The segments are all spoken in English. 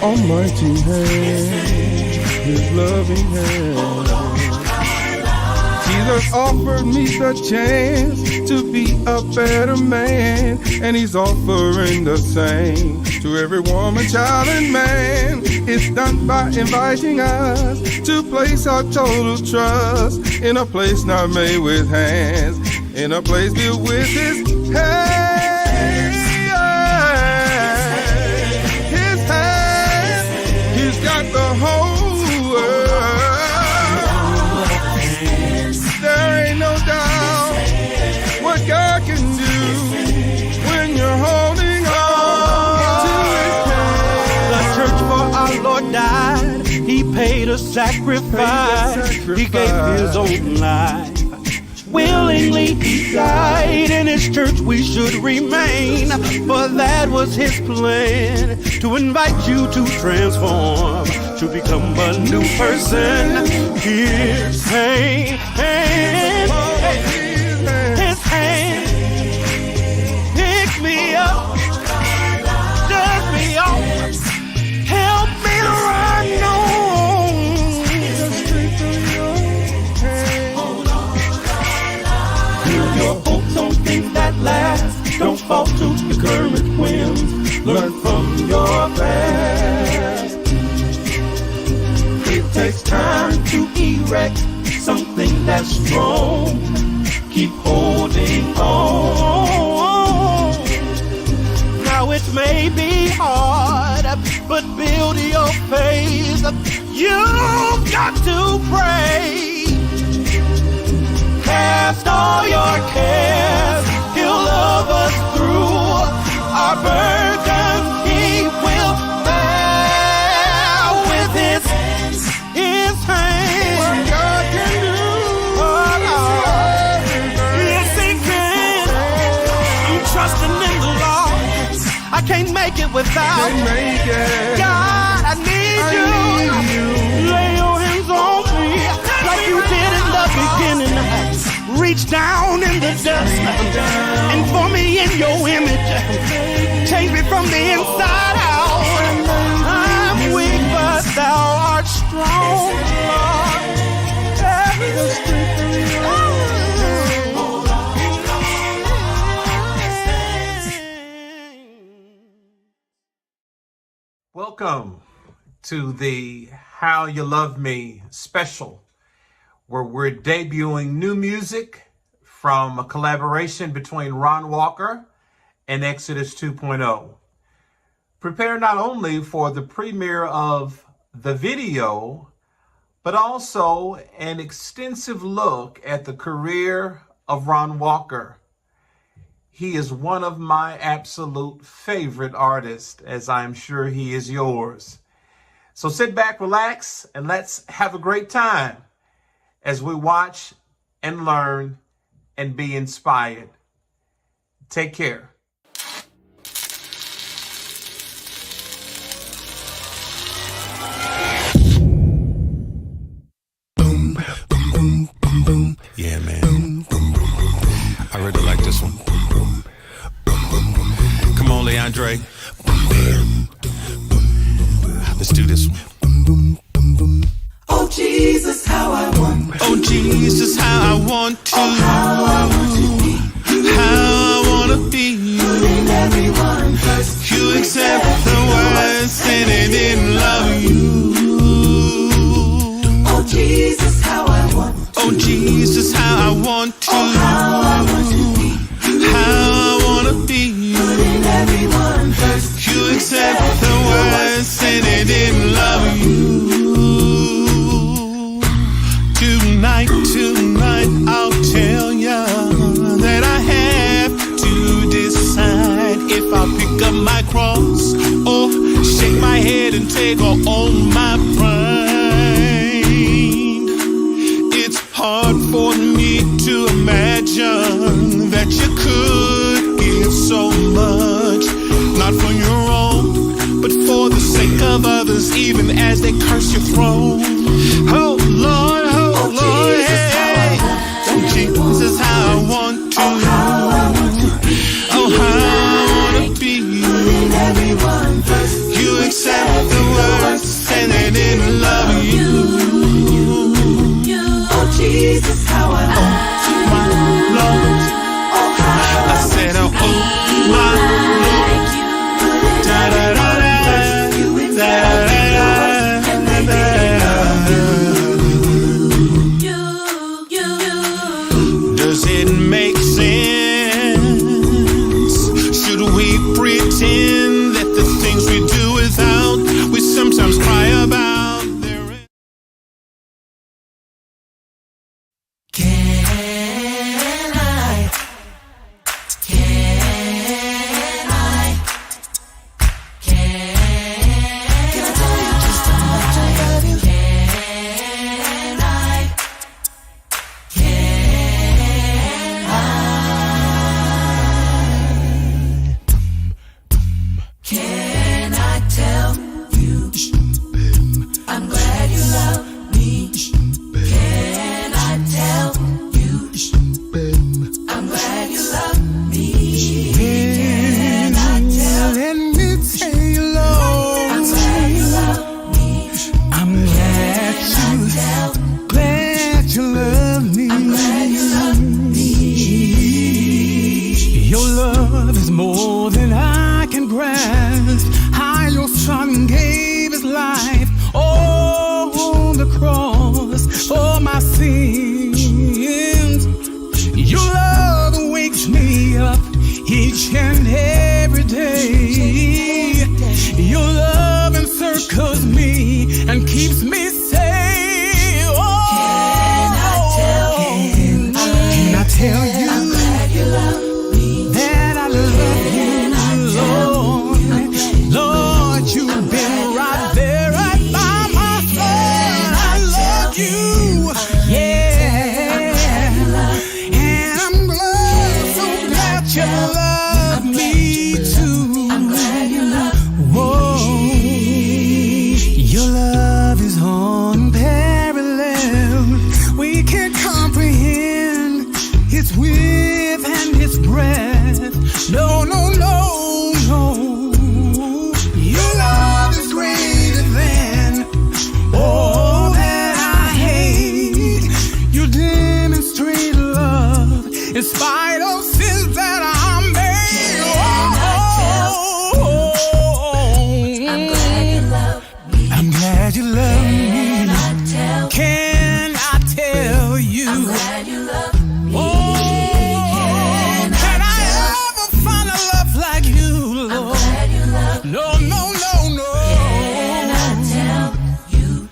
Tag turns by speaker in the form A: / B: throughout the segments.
A: almighty hand, his loving hand. Jesus offered me the chance to be a better man, and he's offering the same to every woman, child, and man. It's done by inviting us to place our total trust in a place not made with hands, in a place built with his hands. His hands, he's got the whole world. There ain't no doubt what God can do when you're holding on to his hand.
B: The church for our Lord died. He paid a sacrifice. He gave his own life. Willingly he died. In his church we should remain, for that was his plan, to invite you to transform, to become a new person. His hand, his hand, pick me up, dust me off, help me run on. Build your hopes on things that last. Don't fall to the current winds. Learn from your past. It takes time to erect something that's strong. Keep holding on. Now it may be hard, but build your faith. You've got to pray. Cast all your cares, he'll love us through our burdens. He will bear with his hand. What God can do, yes he can. I'm trusting in the Lord. I can't make it without God. I need you. Lay your hands on me like you did in the beginning. Reach down in the dust and form me in your image. Change me from the inside out. I'm weak, but thou art strong, Lord.
C: Welcome to the How You Love Me special, where we're debuting new music from a collaboration between Ron Walker and Exodus 2.0. Prepare not only for the premiere of the video, but also an extensive look at the career of Ron Walker. He is one of my absolute favorite artists, as I'm sure he is yours. So sit back, relax, and let's have a great time as we watch and learn and be inspired. Take care.
D: Boom, boom, boom, boom, boom. Yeah, man. Boom, boom, boom, boom, boom. I really like this one. Boom, boom, boom, boom, boom, boom. Come on, Leandre. Boom, boom, boom, boom. Let's do this one. Boom, boom, boom, boom.
E: Oh Jesus, how I want to.
D: Oh Jesus, how I want to.
E: Oh, how I want to be.
D: How I wanna be you.
E: Putting everyone first.
D: You accept the worst and it didn't love you.
E: Oh Jesus, how I want to.
D: Oh Jesus, how I want to.
E: Oh, how I want to be.
D: How I wanna be you.
E: Putting everyone first.
D: You accept the worst and it didn't love you. Tonight, I'll tell ya that I have to decide if I'll pick up my cross or shake my head and take on my pride. It's hard for me to imagine that you could give so much, not for your own, but for the sake of others, even as they curse your throne. Oh Lord, oh Lord, hey. Oh Jesus, how I want to.
E: Oh, how I want to be.
D: Oh, how I want to be you.
E: Putting everyone first.
D: You accept the make sense? Should we pretend that the things we do without, we sometimes cry about their...
E: Can I tell you I'm glad you love me? Can I tell you I'm glad you love me? Can I tell
B: Let me tell you, Lord,
E: I'm glad you love me?
B: I'm glad you love me.
E: I'm glad you love me.
B: Your love is more than I can grasp. How your son gave his life on the cross for my sins. Your love wakes me up each and every day. Your love encircles me and keeps me safe. Can I tell you
E: I'm glad you love me?
B: that I love you, Lord? Lord, you've been right there, right by my side. I love you, yeah. And I'm glad, so glad you love me too.
E: I'm glad you love
B: Whoa, your love is unparalleled. We can't comprehend its width and its breadth. No, no, no, no. Your love is greater than all that I hate. You demonstrate love in spite of sins that I made.
E: I'm glad you love me.
B: I'm glad you love me.
E: Can I tell
B: Can I tell you?
E: I'm glad you love me?
B: Oh, can I ever find a love like you,
E: I'm
B: Lord?
E: glad you love me.
B: No, no, no, no.
E: Can I tell you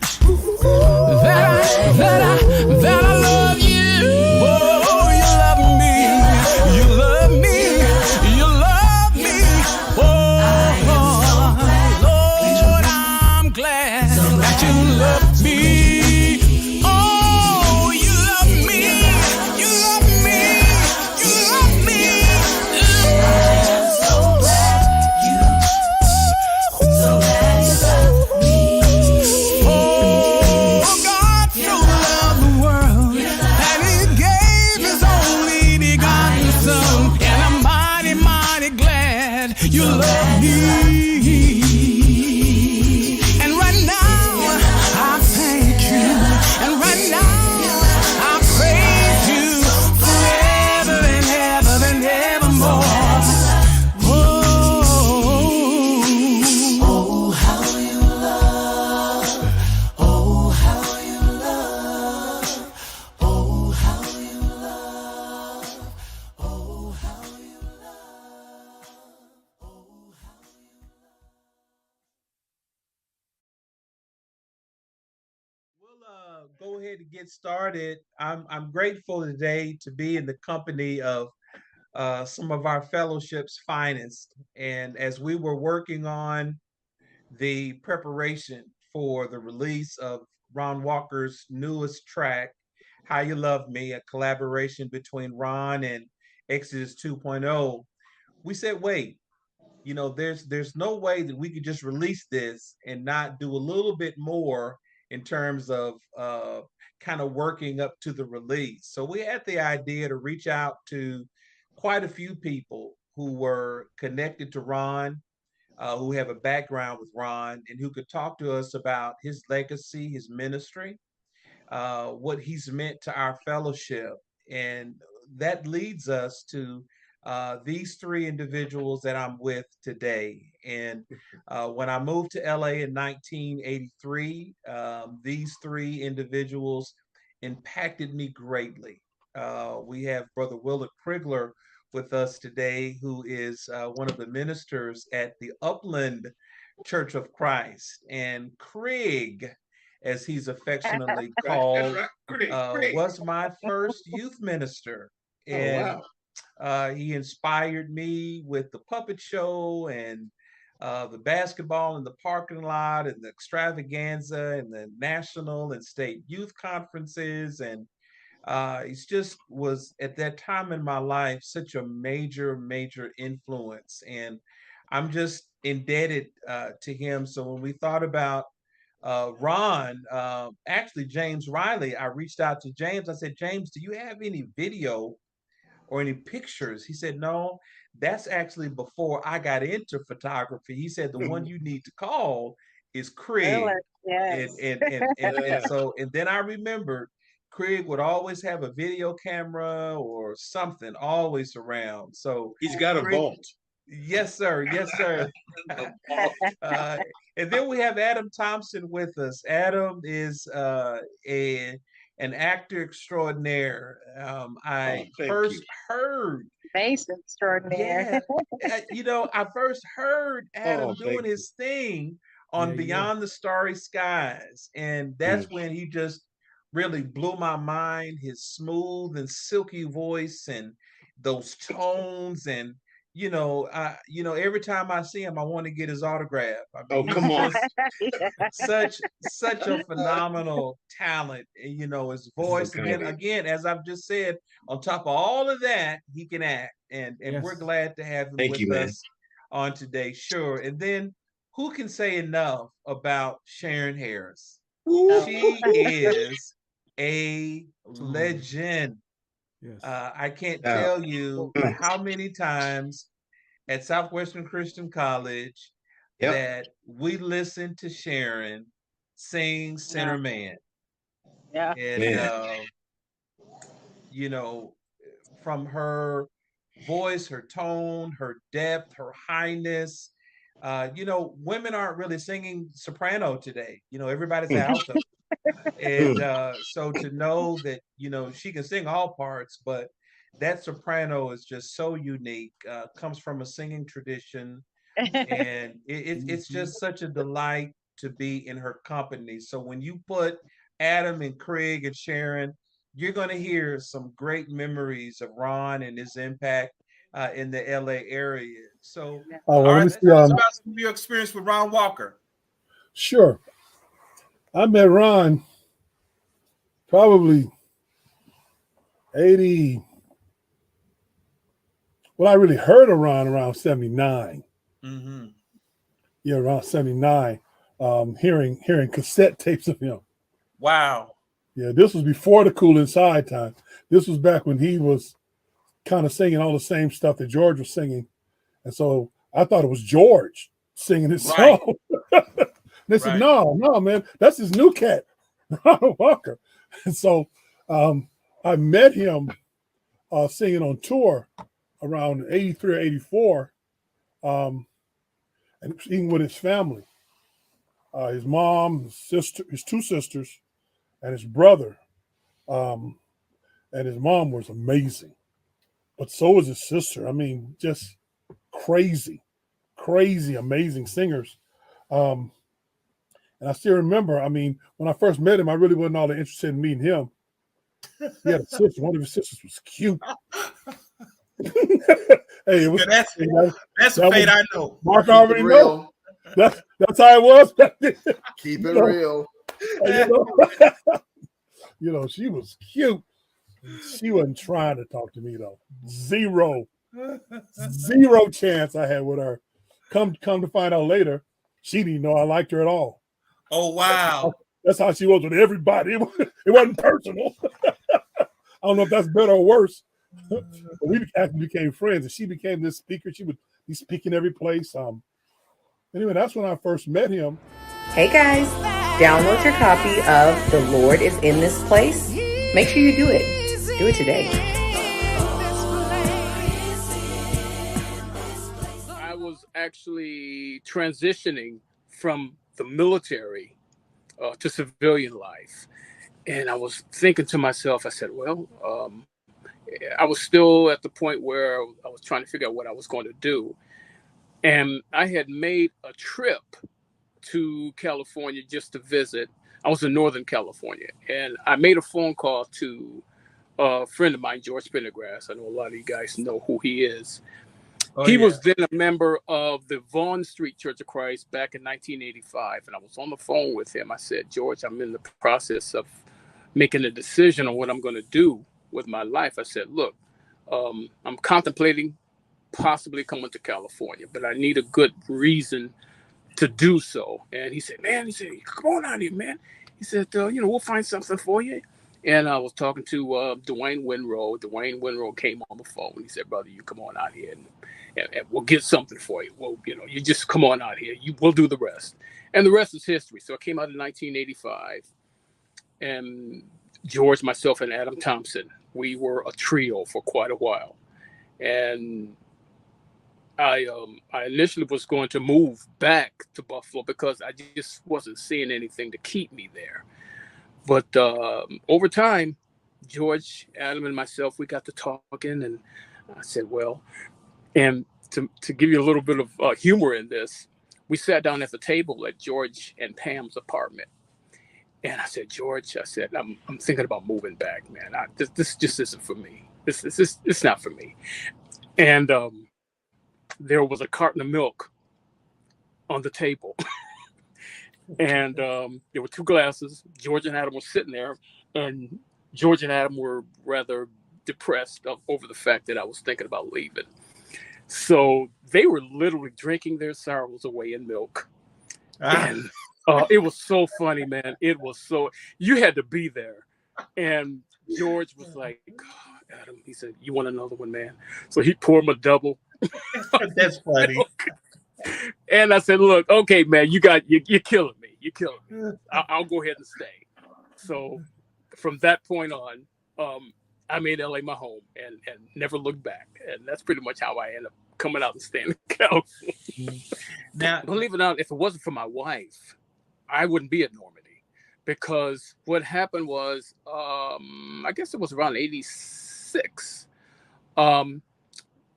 B: That I love you. Oh, you love me. You love me. You love me. Oh, Lord, I'm glad that you love me. Oh, you love me. You love me. You love me.
E: so glad you love me?
B: Oh, God so loved the world that He gave His only begotten Son, and I'm mighty, mighty glad you love me. And right now I thank you, and right now I praise you forever and ever and evermore.
E: Oh, how you love. Oh, how you love. Oh, how you love. Oh, how you love.
C: We'll go ahead and get started. I'm grateful today to be in the company of some of our fellowship's finest. And as we were working on the preparation for the release of Ron Walker's newest track, How You Love Me, a collaboration between Ron and Exodus 2.0, we said, wait, there's no way that we could just release this and not do a little bit more in terms of kind of working up to the release. So we had the idea to reach out to quite a few people who were connected to Ron, who have a background with Ron, and who could talk to us about his legacy, his ministry, what he's meant to our fellowship. And that leads us to these three individuals that I'm with today. And when I moved to LA in 1983, these three individuals impacted me greatly. we have Brother Willard Prigler with us today, who is one of the ministers at the Upland Church of Christ. And Craig, as he's affectionately called, was my first youth minister. And he inspired me with the puppet show and the basketball in the parking lot and the extravaganza and the national and state youth conferences. And he's just was at that time in my life such a major influence. And I'm just indebted to him. So when we thought about Ron, actually James Riley, I reached out to James. I said, James, do you have any video or any pictures? He said, no, that's actually before I got into photography. He said, the one you need to call is Craig.
F: Yes.
C: And then I remembered Craig would always have a video camera or something always around. So
G: he's got a vault.
C: Yes, sir. Yes, sir. And then we have Adam Thompson with us. Adam is an actor extraordinaire. I first heard
F: bass extraordinaire.
C: Yeah, I first heard Adam doing his thing on Beyond the Starry Skies, and that's when he just really blew my mind. His smooth and silky voice and those tones, and every time I see him, I want to get his autograph. I mean,
G: come on.
C: such a phenomenal talent, his voice. And then again, as I've just said, on top of all of that, he can act. And we're glad to have him with us on today. Sure. And then who can say enough about Sharon Harris? She is a legend.
A: Yes.
C: I can't tell you how many times at Southwestern Christian College that we listened to Sharon sing Sinner Man.
F: Yeah.
C: And, from her voice, her tone, her depth, her highness, women aren't really singing soprano today. Everybody's alto. And so to know that, she can sing all parts, but that soprano is just so unique, comes from a singing tradition. And it's just such a delight to be in her company. So when you put Adam and Craig and Sharon, you're going to hear some great memories of Ron and his impact in the LA area. So,
H: let's
C: talk about some of your experience with Ron Walker.
H: Sure. I met Ron probably 80. Well, I really heard of Ron around 79.
C: Mm-hmm.
H: Yeah, around 79. Hearing cassette tapes of him.
C: Wow.
H: Yeah, this was before the Cool Inside time. This was back when he was kind of singing all the same stuff that George was singing. And so I thought it was George singing his song. They said, no, man, that's his new cat, Ronald Walker. And so I met him singing on tour around 83 or 84, and singing with his family. His mom, his sister, his two sisters, and his brother. And his mom was amazing. But so was his sister. I mean, just crazy, amazing singers. And I still remember, I mean, when I first met him, I really wasn't all that interested in meeting him. He had a sister. One of his sisters was cute. Hey, it was,
C: that's a fate I know.
H: Mark already knows. That's how it was.
G: Keep it real.
H: She was cute. She wasn't trying to talk to me though. Zero chance I had with her. Come to find out later, she didn't know I liked her at all.
C: Oh wow!
H: That's how she was with everybody. It wasn't personal. I don't know if that's better or worse. But we actually became friends, and she became this speaker. She would be speaking every place. Anyway, that's when I first met him.
I: Hey guys, download your copy of The Lord is in This Place. Make sure you do it. Do it today.
J: I was actually transitioning from the military to civilian life. And I was thinking to myself, I said, well, I was still at the point where I was trying to figure out what I was going to do. And I had made a trip to California just to visit. I was in Northern California, and I made a phone call to a friend of mine, George Pendergrass. I know a lot of you guys know who he is. He was then a member of the Vaughn Street Church of Christ back in 1985. And I was on the phone with him. I said, George, I'm in the process of making a decision on what I'm going to do with my life. I said, look, I'm contemplating possibly coming to California, but I need a good reason to do so. And he said, come on out here, man. He said, we'll find something for you. And I was talking to Dwayne Winrow. Dwayne Winrow came on the phone. He said, brother, you come on out here and we'll get something for you. Well, you just come on out here. We'll do the rest. And the rest is history. So I came out in 1985. And George, myself, and Adam Thompson, we were a trio for quite a while. And I initially was going to move back to Buffalo because I just wasn't seeing anything to keep me there. But over time, George, Adam, and myself, we got to talking, and I said, well, and to give you a little bit of humor in this, we sat down at the table at George and Pam's apartment. And I said, George, I'm thinking about moving back, man. This just isn't for me. It's not for me. And there was a carton of milk on the table. And there were two glasses. George and Adam were sitting there. And George and Adam were rather depressed over the fact that I was thinking about leaving. So they were literally drinking their sorrows away in milk. And it was so funny, man. It was so, you had to be there. And George was like, oh, Adam, he said, you want another one, man? So he poured him a double.
C: That's funny.
J: And I said, look, okay, man, you're killing me. You're killing me. I'll go ahead and stay. So from that point on, I made LA my home and never looked back. And that's pretty much how I ended up coming out and staying in California. Now, believe it or not, if it wasn't for my wife, I wouldn't be at Normandy, because what happened was, I guess it was around 86.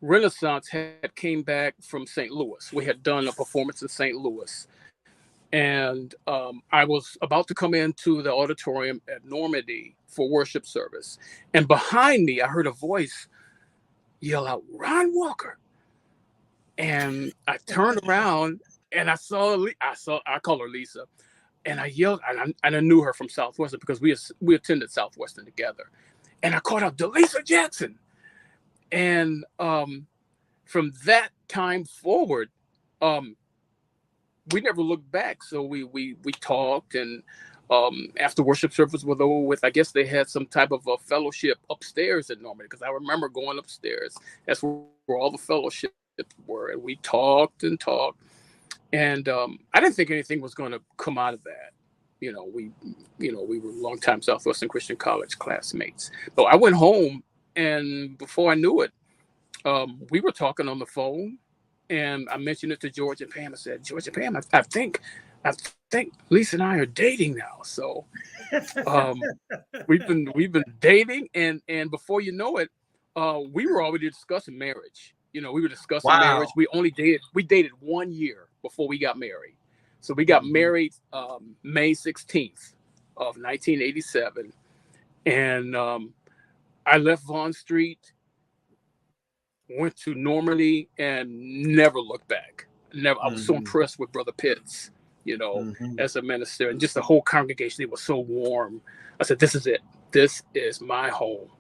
J: Renaissance had came back from St. Louis. We had done a performance in St. Louis. And I was about to come into the auditorium at Normandy for worship service. And behind me, I heard a voice yell out, Ron Walker. And I turned around and I call her Lisa. And I yelled, and I knew her from Southwestern because we attended Southwestern together. And I called out, Delisa Jackson. And from that time forward, we never looked back. So we talked, and after worship service was over with, I guess they had some type of a fellowship upstairs at Normandy, because I remember going upstairs. That's where all the fellowships were, and we talked and talked. And I didn't think anything was going to come out of that. We were longtime Southwestern Christian College classmates. So I went home, and before I knew it, we were talking on the phone, and I mentioned it to George and Pam. I said, George and Pam, I think Lisa and I are dating now. So we've been dating, and before you know it, we were already discussing marriage. We were discussing marriage. We dated 1 year before we got married. So we got married May 16th of 1987. And I left Vaughn Street, went to Normandy, and never looked back. Never. I was so impressed with Brother Pitts, as a minister, and just the whole congregation. They were so warm. I said, this is it. This is my home.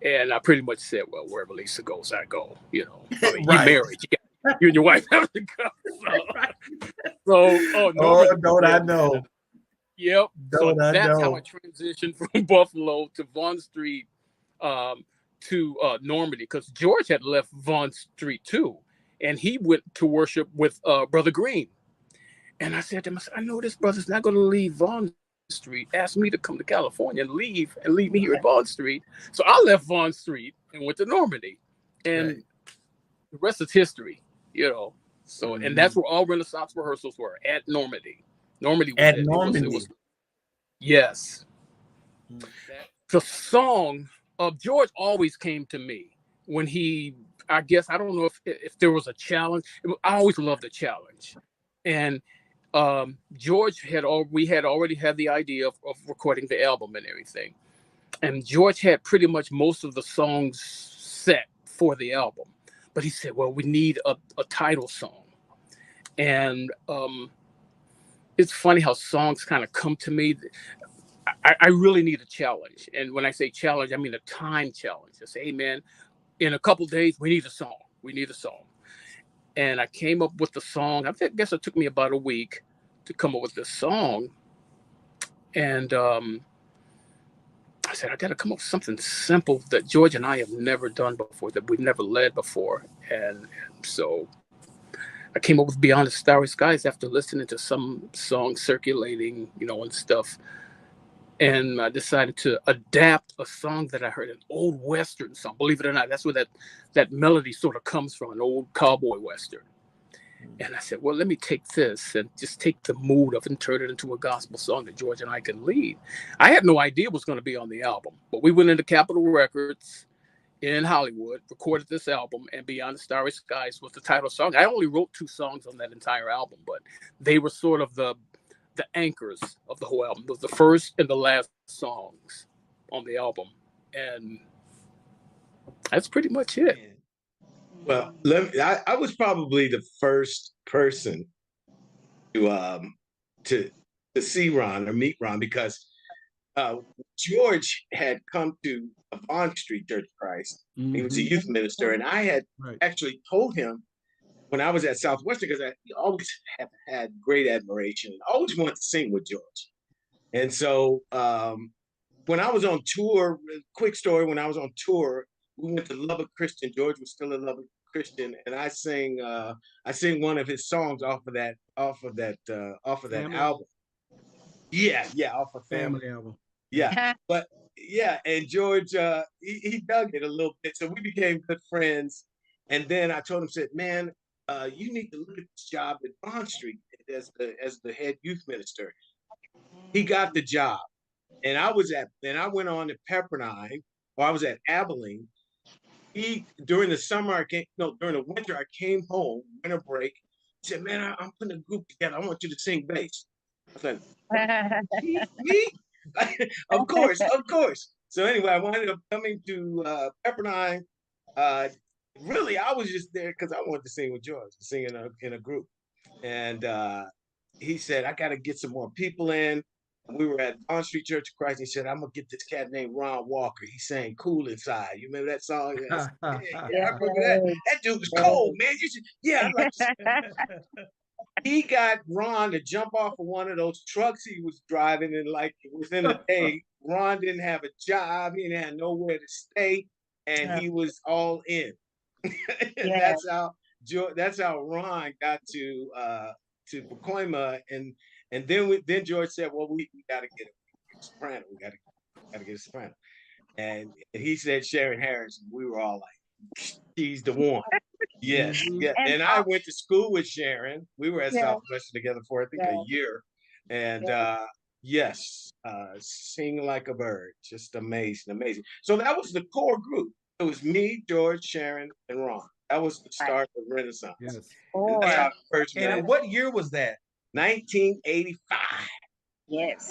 J: And I pretty much said, well, wherever Lisa goes, I go. You married. You and your wife have to go.
C: Don't I know?
J: Yep. That's how I transitioned from Buffalo to Vaughn Street to Normandy, because George had left Vaughn Street too, and he went to worship with Brother Green. And I said to him, I know this brother's not going to leave Vaughn Street, asked me to come to California and leave me here at Vaughn Street. So I left Vaughn Street and went to Normandy, and the rest is history, So, and that's where all Renaissance rehearsals were, at Normandy. Normandy was
C: Normandy.
J: Yes. The song George always came to me when I guess, I don't know if there was a challenge. I always loved a challenge. And George we had already had the idea of recording the album and everything. And George had pretty much most of the songs set for the album. But he said, well, we need a title song. And it's funny how songs kind of come to me. I really need a challenge. And when I say challenge, I mean a time challenge. I say, hey, man, in a couple days, we need a song. We need a song. And I came up with the song. I guess it took me about a week to come up with this song. And I said, I got to come up with something simple that George and I have never done before, that we've never led before. And so I came up with Beyond the Starry Skies after listening to some songs circulating, and stuff. And I decided to adapt a song that I heard, an old Western song. Believe it or not, that's where that melody sort of comes from, an old cowboy Western. And I said, well, let me take this and just take the mood of it and turn it into a gospel song that George and I can lead. I had no idea it was going to be on the album, but we went into Capitol Records in Hollywood, recorded this album, and Beyond the Starry Skies was the title song. I only wrote 2 songs on that entire album, but they were sort of the anchors of the whole album. It was the first and the last songs on the album. And that's pretty much it.
K: Well, I was probably the first person to see Ron or meet Ron, because George had come to a Bond Street Church of Christ. Mm-hmm. He was a youth minister, and I had actually told him when I was at Southwestern, because I always have had great admiration, I always wanted to sing with George. And so when I was on tour, quick story, when I was on tour, we went to Lubbock Christian. George was still a Lubbock Christian, and I sing one of his songs off of that Family album. Yeah, off of Family album. Yeah, but yeah, and George he dug it a little bit, so we became good friends. And then I told him, said, man, you need to look at this job at Bond Street as the head youth minister. He got the job, and I went on to Pepperdine, or I was at Abilene. During the winter, I came home, winter break. He said, man, I'm putting a group together. I want you to sing bass. I said, me? Of course. So anyway, I wound up coming to Pepperdine. Really, I was just there because I wanted to sing with George, sing in a group. And he said, I got to get some more people in. We were at Bond Street Church of Christ. He said, I'm going to get this cat named Ron Walker. He sang Cool Inside. You remember that song? Yeah, I remember that. That dude was cold, man. I'd like to He got Ron to jump off of one of those trucks he was driving, and like within a day, Ron didn't have a job. He didn't have nowhere to stay, and he was all in. That's how Ron got to Pacoima, and then George said, well, we got to get a soprano. We got to get a soprano. And he said Sharon Harris, and we were all like, she's the one. Yes. Yeah. And I went to school with Sharon. We were at Southwestern together for, I think, a year. And sing like a bird. Just amazing. So that was the core group. It was me, George, Sharon, and Ron. That was the start of Renaissance. Yes. And that's how I first met.
C: And what year was that?
K: 1985.
F: Yes.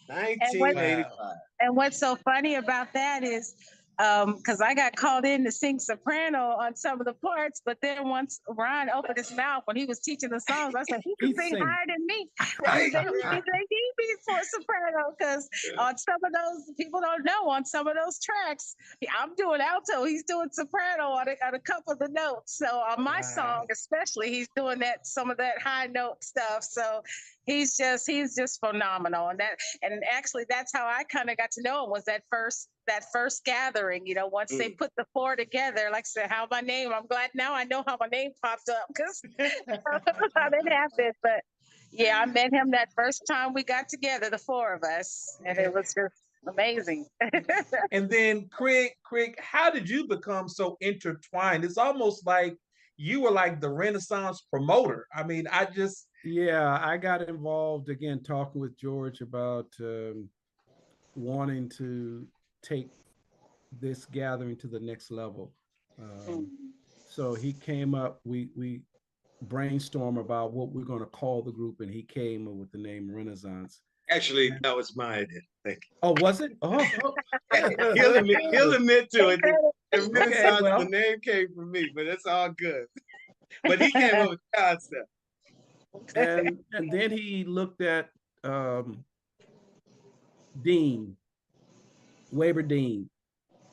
K: 1985.
F: And what's so funny about that is, because I got called in to sing soprano on some of the parts, but then once Ron opened his mouth when he was teaching the songs, I said, he can sing higher than me. He beats for soprano, because on some of those, people don't know, on some of those tracks, I'm doing alto, he's doing soprano on a couple of the notes. So on my song especially, he's doing some of that high note stuff. So he's just phenomenal. And actually that's how I kind of got to know him, was that first gathering, once they put the 4 together, like I said, I'm glad now I know how my name popped up, because how that happened. But yeah, I met him that first time we got together, the 4 of us, and it was just amazing.
C: And then Craig, how did you become so intertwined? It's almost like you were like the Renaissance promoter. I mean, I got involved again, talking with George about wanting to
L: take this gathering to the next level. So he came up, we brainstormed about what we're going to call the group, and he came up with the name Renaissance.
K: Actually, that was my idea. Thank you.
L: Oh, was it? Oh,
K: he'll admit to it. The Renaissance,
L: well,
K: the name came from me, but it's all good. But he came up with the concept.
L: And then he looked at Dean, Weber Dean.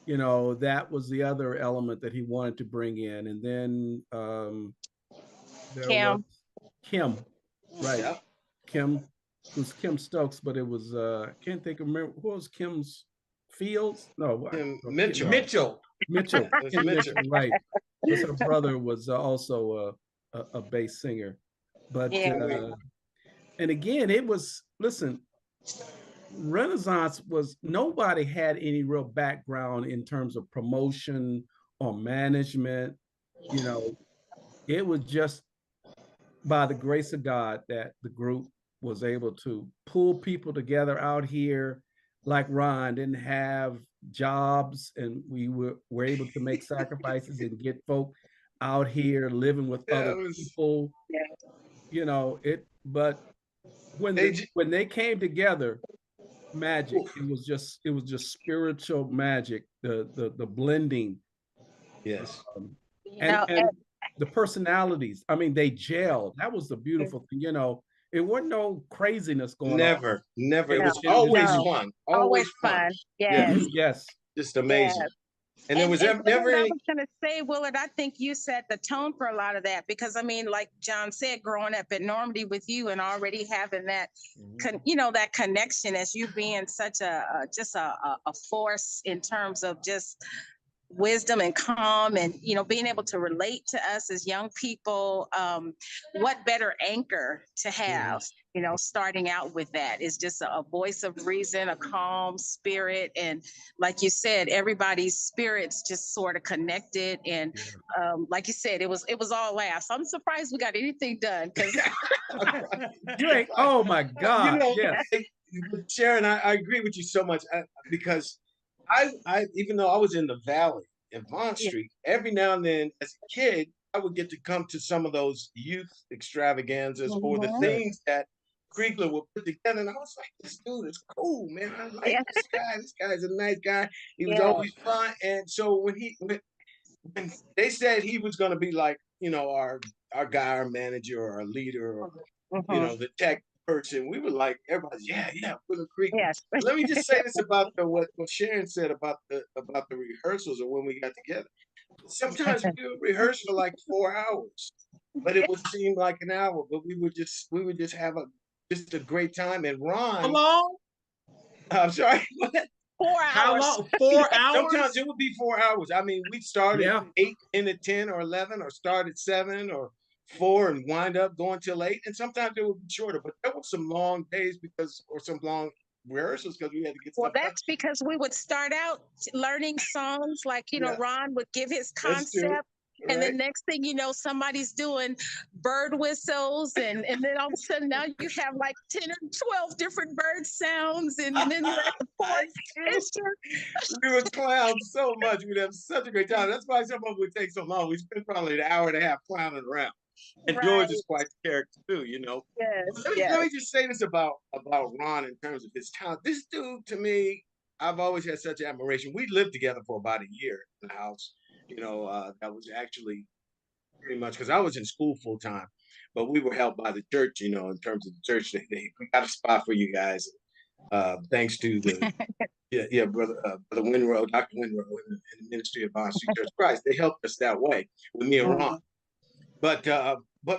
L: You know, that was the other element that he wanted to bring in. And then there was Kim, right? Yeah. Kim, it was Kim Stokes, but it was can't think of, remember who was Kim's Fields? No,
K: Mitchell.
L: Mitchell.
K: Mitchell,
L: right? Because her brother was also a bass singer, but and again, it was, listen, Renaissance was, nobody had any real background in terms of promotion or management. You know, it was just by the grace of God that the group was able to pull people together out here. Like Ron didn't have jobs, and we were able to make sacrifices and get folk out here living with other people. You know, but when they came together, magic. It was just spiritual magic. The blending.
K: Yes.
L: And the personalities. I mean, they gelled. That was the beautiful thing. You know, it wasn't no craziness going on.
K: Never. It was always fun. Always fun.
L: Yes.
K: Just amazing.
F: Yes.
K: And there was never
F: I
K: any.
F: was going to say, Willard, I think you set the tone for a lot of that, because I mean, like John said, growing up at Normandy with you and already having that, that connection as you being such a force in terms of just wisdom and calm, and being able to relate to us as young people. What better anchor to have, starting out with that is just a voice of reason, a calm spirit, and like you said, everybody's spirits just sort of connected, and like you said, it was all laughs. I'm surprised we got anything done, because
L: you ain't, oh my God. Yes.
K: Sharon, I agree with you so much, because I even though I was in the Valley in Bond Street, every now and then as a kid, I would get to come to some of those youth extravaganzas or the things that Kriegler would put together. And I was like, this dude is cool, man. I like this guy. This guy's a nice guy. He was always fun. And so when they said he was going to be like, our guy, our manager, or our leader, or, the tech person, we were like, everybody's Willow Creek.
F: Yes.
K: Let me just say this about what Sharon said about the rehearsals or when we got together. Sometimes we would rehearse for like 4 hours, but it would seem like an hour. But we would just have a great time. And Ron,
C: how long?
K: I'm sorry.
F: 4 hours.
C: How long? 4 hours?
K: Sometimes it would be 4 hours. I mean, we started at 8, end at 10 or 11, or start at 7 or 4 and wind up going till 8. And sometimes it would be shorter, but there were some long days or some long rehearsals because we had to get stuff
F: that's done. Because we would start out learning songs, like, Ron would give his concept. And the next thing you know, somebody's doing bird whistles, and then all of a sudden now you have like 10 or 12 different bird sounds, and then you're at the fourth.
K: We would clown so much. We'd have such a great time. That's why some of them would take so long. We spent probably an hour and a half clowning around. And George is quite the character too,
F: Yes.
K: Let me just say this about Ron in terms of his talent. This dude, to me, I've always had such admiration. We lived together for about a year in the house. That was actually pretty much because I was in school full time, but we were helped by the church, in terms of the church. We got a spot for you guys, thanks to the brother Winrow, Dr. Winrow, in the Ministry of Bond Street Church of Christ. They helped us that way with me and Ron. But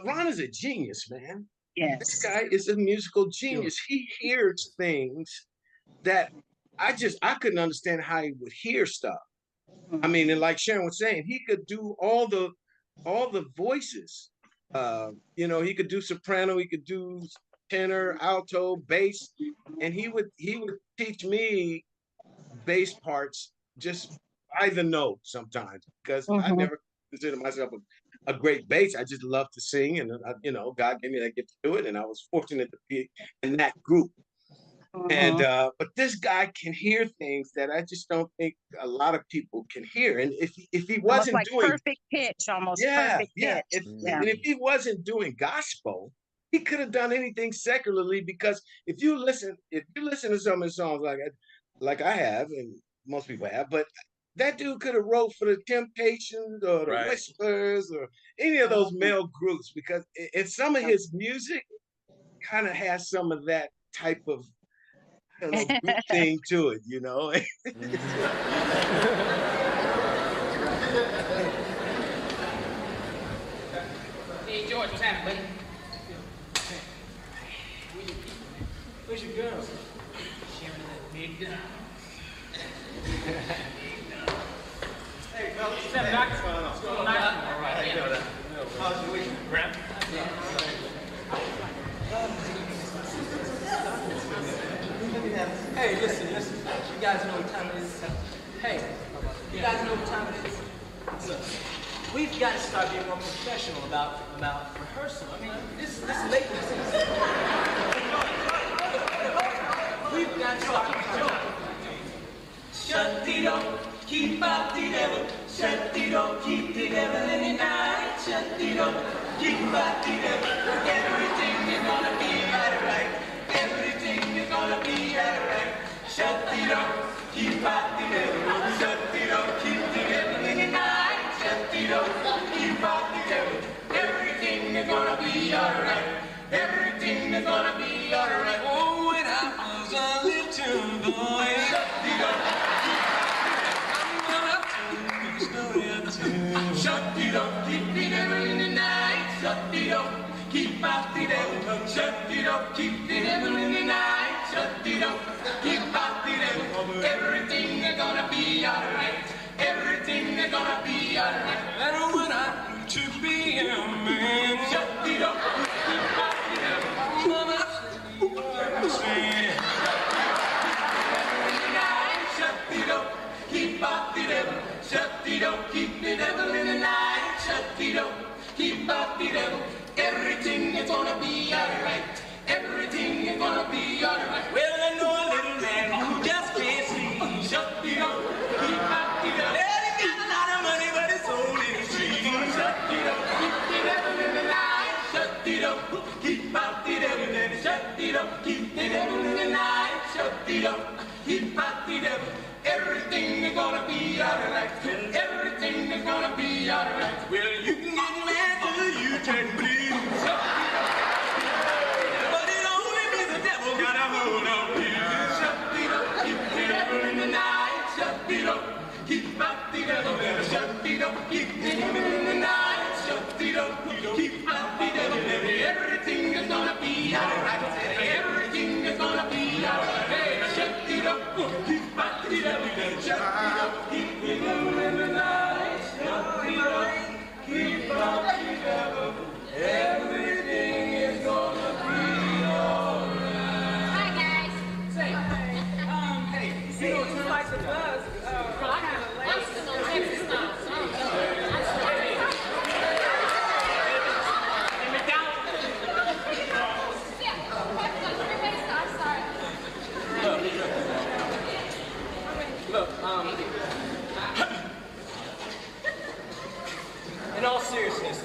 K: Ron is a genius, man.
F: Yes.
K: This guy is a musical genius. He hears things that I couldn't understand how he would hear stuff. I mean, and like Sharon was saying, he could do all the voices. He could do soprano, he could do tenor, alto, bass, and he would teach me bass parts just by the note sometimes, because I never considered myself a great bass. I just love to sing, and God gave me that gift to do it, and I was fortunate to be in that group. And but this guy can hear things that I just don't think a lot of people can hear. And if he wasn't
F: like
K: doing
F: perfect pitch, almost perfect pitch.
K: And if he wasn't doing gospel, he could have done anything secularly, because if you listen to some of his songs like I have, and most people have, but that dude could have wrote for the Temptations or the Whispers or any of those male groups, because some of his music kind of has some of that type of, I don't know, group thing to it, you know?
M: Hey, George, what's happening, buddy? Where's your girl? Sharing that big dinner. Hey, fellas. What's up, Doc? What's going on? What's going on? All right, how you doing? How's your week, Graham? Hey, listen. You guys know what time it is? Hey, you guys know what time it is? Look, we've got to start being more professional about rehearsal. I mean, this lateness is... We've got to start... Shut the door, keep out the devil. Shut the door, keep the devil in the night. Shut the door, keep out the devil. Everything is gonna be alright. Everything is gonna be alright. Shut the door, keep out the devil. Shut the door, keep the devil in the night. Shut the door, keep out the devil. Everything is gonna be alright. Everything is gonna be alright. Oh, when I was a little boy. Shut the door. Shut the door, keep the devil in the night. Shut the door, keep out the devil. Shut the door, keep the devil in the night. Shut the door, keep out the devil. Everything is gonna be alright. Everything is gonna be alright. And when I grew to be a man, shut the door, keep out the devil. Mama, understand. Shut the door, keep out the devil. Shut the door, keep the devil in the night. Shut the door, keep out the devil. Everything is gonna be alright. Everything is gonna be alright. Well, I know a little man who just can't see. Shut the door, keep out the devil. Well, he got a lot of money, but it's only a dream. Shut the door, keep the devil in the night. Shut the door, keep out the devil. Shut the door, keep the devil in the night. Shut the door, keep out the devil. Everything is gonna be alright. Everything is gonna be alright. Well, you can get mad till you turn blue. But it only means the devil got a hold on you. Shut the door, keep the devil in the night. Shut the door, keep out the devil. Shut the door, keep the devil in the night. Shut the door, keep out the devil. Everything is gonna be alright. Everything is gonna be alright. Hey, shut the door, keep out the devil. Shut the door, keep the devil in the night. Shut the door, keep out the devil. Everything is gonna be alright. Hi guys. Say, hey, you know who likes the buzz? Look, in all seriousness,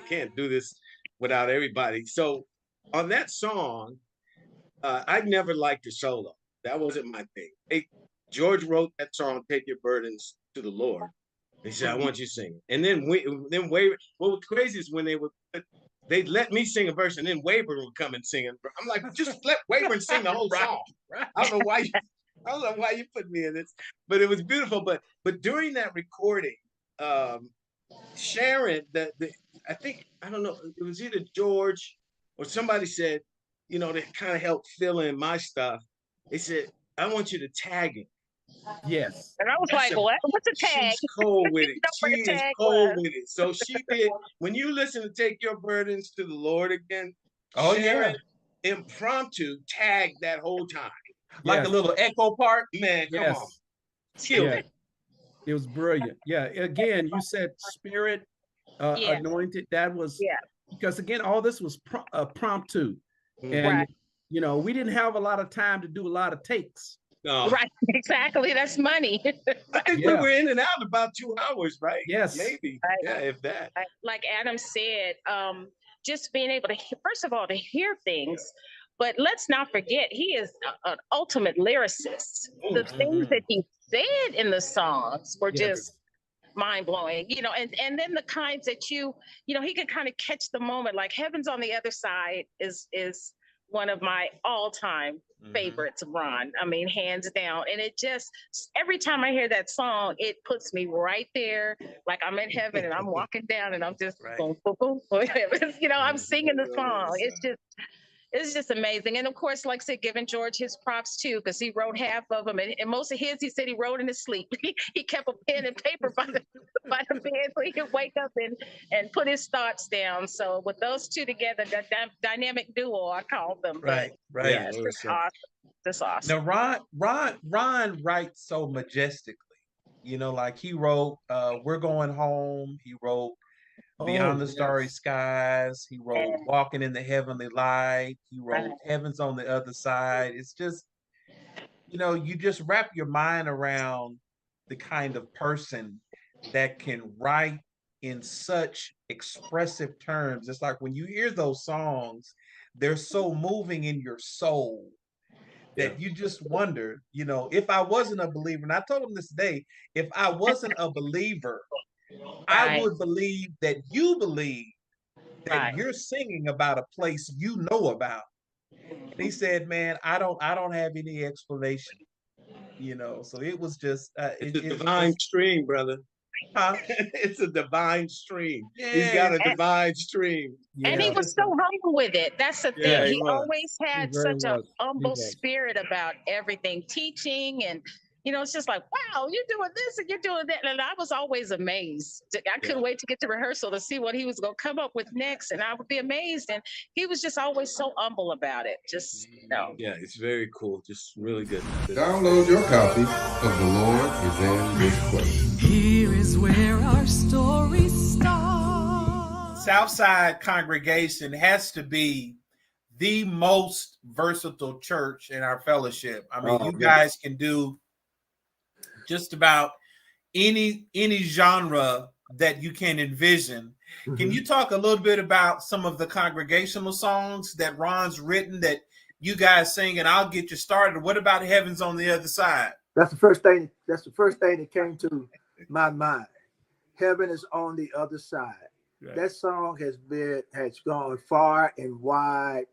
K: can't do this without everybody. So on that song, I never liked the solo. That wasn't my thing. George wrote that song, "Take Your Burdens to the Lord." He said, "I want you to sing." And then Waver. What was crazy is when they'd let me sing a verse, and then Wayburn would come and sing it. I'm like, just let Wayburn sing the whole song. I don't know why you put me in this, but it was beautiful. But during that recording, Sharon, I think, I don't know, it was either George or somebody said, they kind of helped fill in my stuff. They said, "I want you to tag him."
L: Yes.
F: And I was like, what? What's a tag?
K: She's cold with it. She is cold
F: was.
K: with it. So she did. When you listen to "Take Your Burdens to the Lord" again,
C: Oh,
K: Sharon impromptu tagged that whole time.
C: Like a little echo part.
K: Man, come on. Killed it.
L: It was brilliant. Yeah. Again, you said spirit anointed. That was because again, all this was promptu. And we didn't have a lot of time to do a lot of takes.
K: No.
F: Right, exactly. That's money.
K: I think we were in and out about 2 hours, right?
L: Yes.
K: Maybe.
F: Right.
K: Yeah, if that.
F: Like Adam said, just being able to, first of all, to hear things, but let's not forget, he is an ultimate lyricist. The things that he said in the songs were just mind-blowing, and then the kinds that he can kind of catch the moment, like "Heaven's on the Other Side" is one of my all-time favorites of Ron. I mean, hands down. And it just, every time I hear that song, it puts me right there, like I'm in heaven and I'm walking down and I'm just boom, boom, boom. I'm singing the song. It's just amazing. And of course, like I said, giving George his props too, because he wrote half of them. And most of his, he said he wrote in his sleep. He kept a pen and paper by the bed so he could wake up and put his thoughts down. So with those two together, that dynamic duo, I call them.
C: Right.
F: Yeah, it's just awesome. Just awesome.
C: Now, Ron writes so majestically. Like he wrote "We're Going Home." He wrote "Beyond the Starry Skies." He wrote "Walking in the Heavenly Light." He wrote "Heaven's on the Other Side." It's just, you just wrap your mind around the kind of person that can write in such expressive terms. It's like when you hear those songs, they're so moving in your soul that you just wonder, if I wasn't a believer, and I told him this day, if I wasn't a believer, I would believe that you believe that you're singing about a place you know about. And he said, "Man, I don't have any explanation." So it was just
K: it's a divine stream, brother.
C: Huh?
K: It's a divine stream.
C: Yeah.
K: He's got a divine stream.
F: And he was so humble with it. That's the thing. He always had such a humble spirit about everything, teaching, and it's just like, wow, you're doing this and you're doing that. And I was always amazed. I couldn't wait to get to rehearsal to see what he was going to come up with next. And I would be amazed. And he was just always so humble about it. Just,
K: Yeah, it's very cool. Just really good.
A: Download your copy of The Lord Is in This Place.
E: Here is where our story starts.
C: Southside Congregation has to be the most versatile church in our fellowship. I mean, you guys can do just about any genre that you can envision. Can you talk a little bit about some of the congregational songs that Ron's written that you guys sing, and I'll get you started. What about "Heaven's on the Other Side"?
N: That's the first thing that came to my mind. "Heaven is on the Other Side." Right. That song has gone far and wide,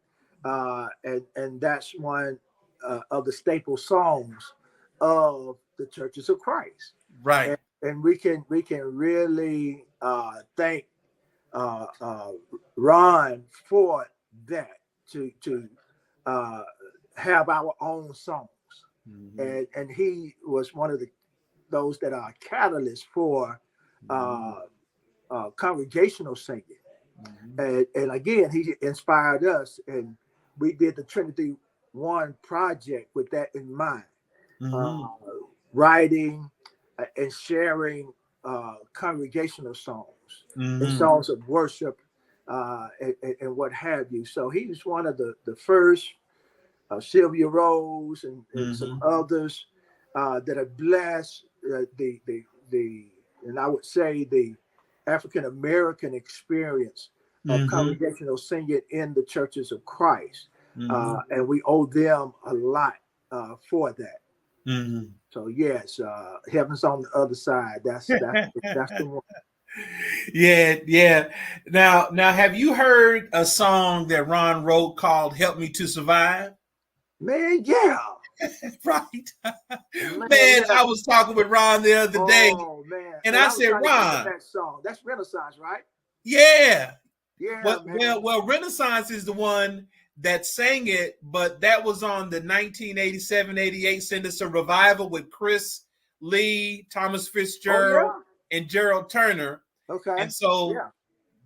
N: and that's one of the staple songs of the Churches of Christ.
C: Right.
N: And we can really thank Ron for that, to have our own songs. And he was one of those that are catalysts for congregational singing. And again, he inspired us, and we did the Trinity One project with that in mind. Writing and sharing congregational songs and songs of worship and what have you. So he's one of the first, Sylvia Rose and some others that have blessed the and I would say the African American experience of congregational singing in the churches of Christ. And we owe them a lot for that. So yes, heaven's on the other side. That's the one.
C: Yeah. Now, have you heard a song that Ron wrote called "Help Me to Survive"?
N: Man, yeah.
C: Right. Man, I was talking with Ron the other day, and I said, Ron,
N: that song. That's Renaissance, right?
C: Yeah.
N: Yeah.
C: Well, Renaissance is the one that sang it, but that was on the 1987-88 Sinister Revival with Chris Lee, Thomas Fitzgerald, and Gerald Turner.
N: Okay.
C: And so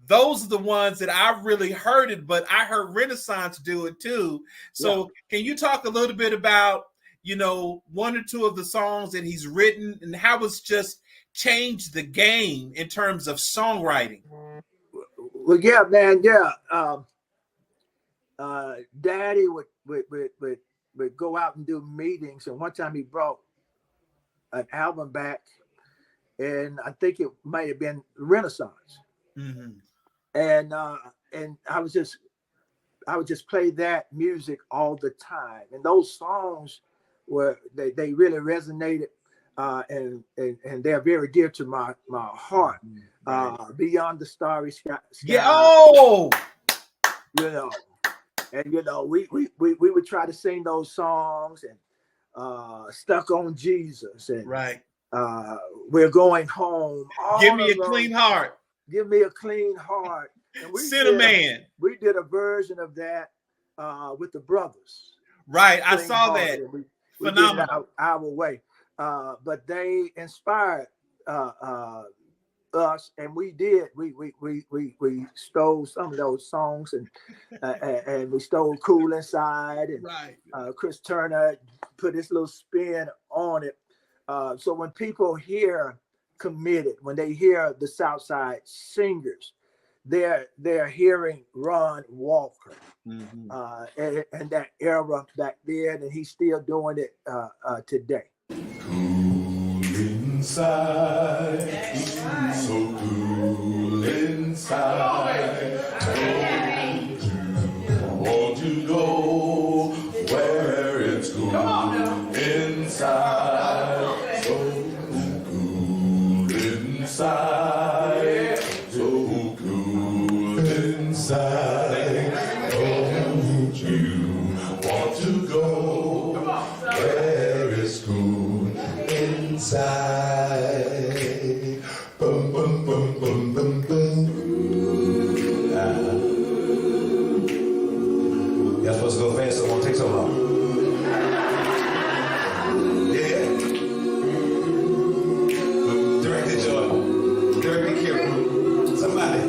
C: those are the ones that I really heard it, but I heard Renaissance do it too. So can you talk a little bit about, one or two of the songs that he's written and how it's just changed the game in terms of songwriting?
N: Well, yeah, man, yeah. Daddy would go out and do meetings, and one time he brought an album back, and I think it might have been Renaissance. And I would just play that music all the time, and those songs they really resonated, and they're very dear to my heart. Beyond the Starry Sky.
C: Yeah.
N: And we would try to sing those songs, and Stuck on Jesus, and We're Going Home.
C: Give Me a Clean Heart.
N: Give Me a Clean Heart. And
C: Cinnamon.
N: We did a version of that with the brothers.
C: Right, I saw that.
N: We did it our way. But they inspired us, and we did. We stole some of those songs, and we stole Cool Inside, and Chris Turner put his little spin on it. So when people hear Committed, when they hear the Southside Singers, they're hearing Ron Walker and that era back then, and he's still doing it today.
M: Cool inside, so cool inside. Don't want to go where it's cool inside. So cool inside, so cool inside. Don't you want to go where it's cool inside? Boom, boom, boom, boom, boom, boom. Y'all supposed to go fast, so it won't take so long. Yeah. Direct it, Joy. Direct it, Kira. Somebody.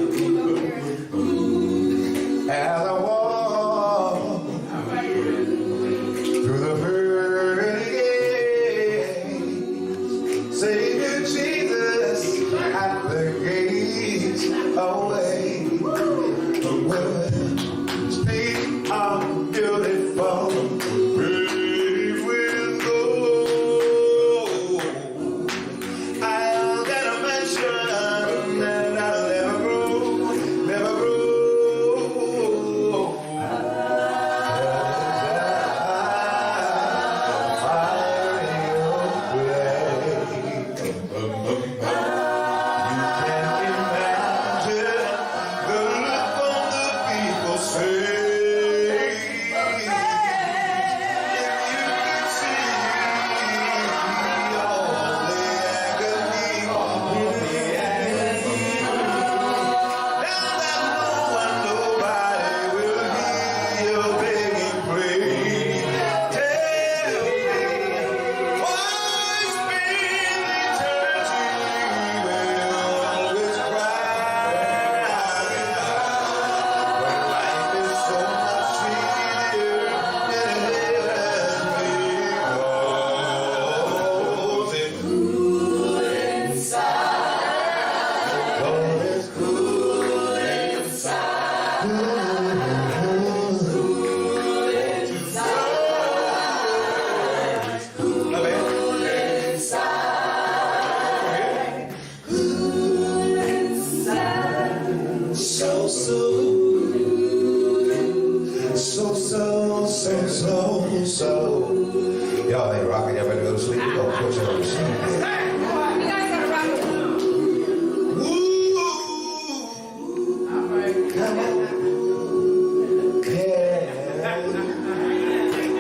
O: Y'all ain't rocking, y'all better go to sleep. We're gonna put you on to sleep.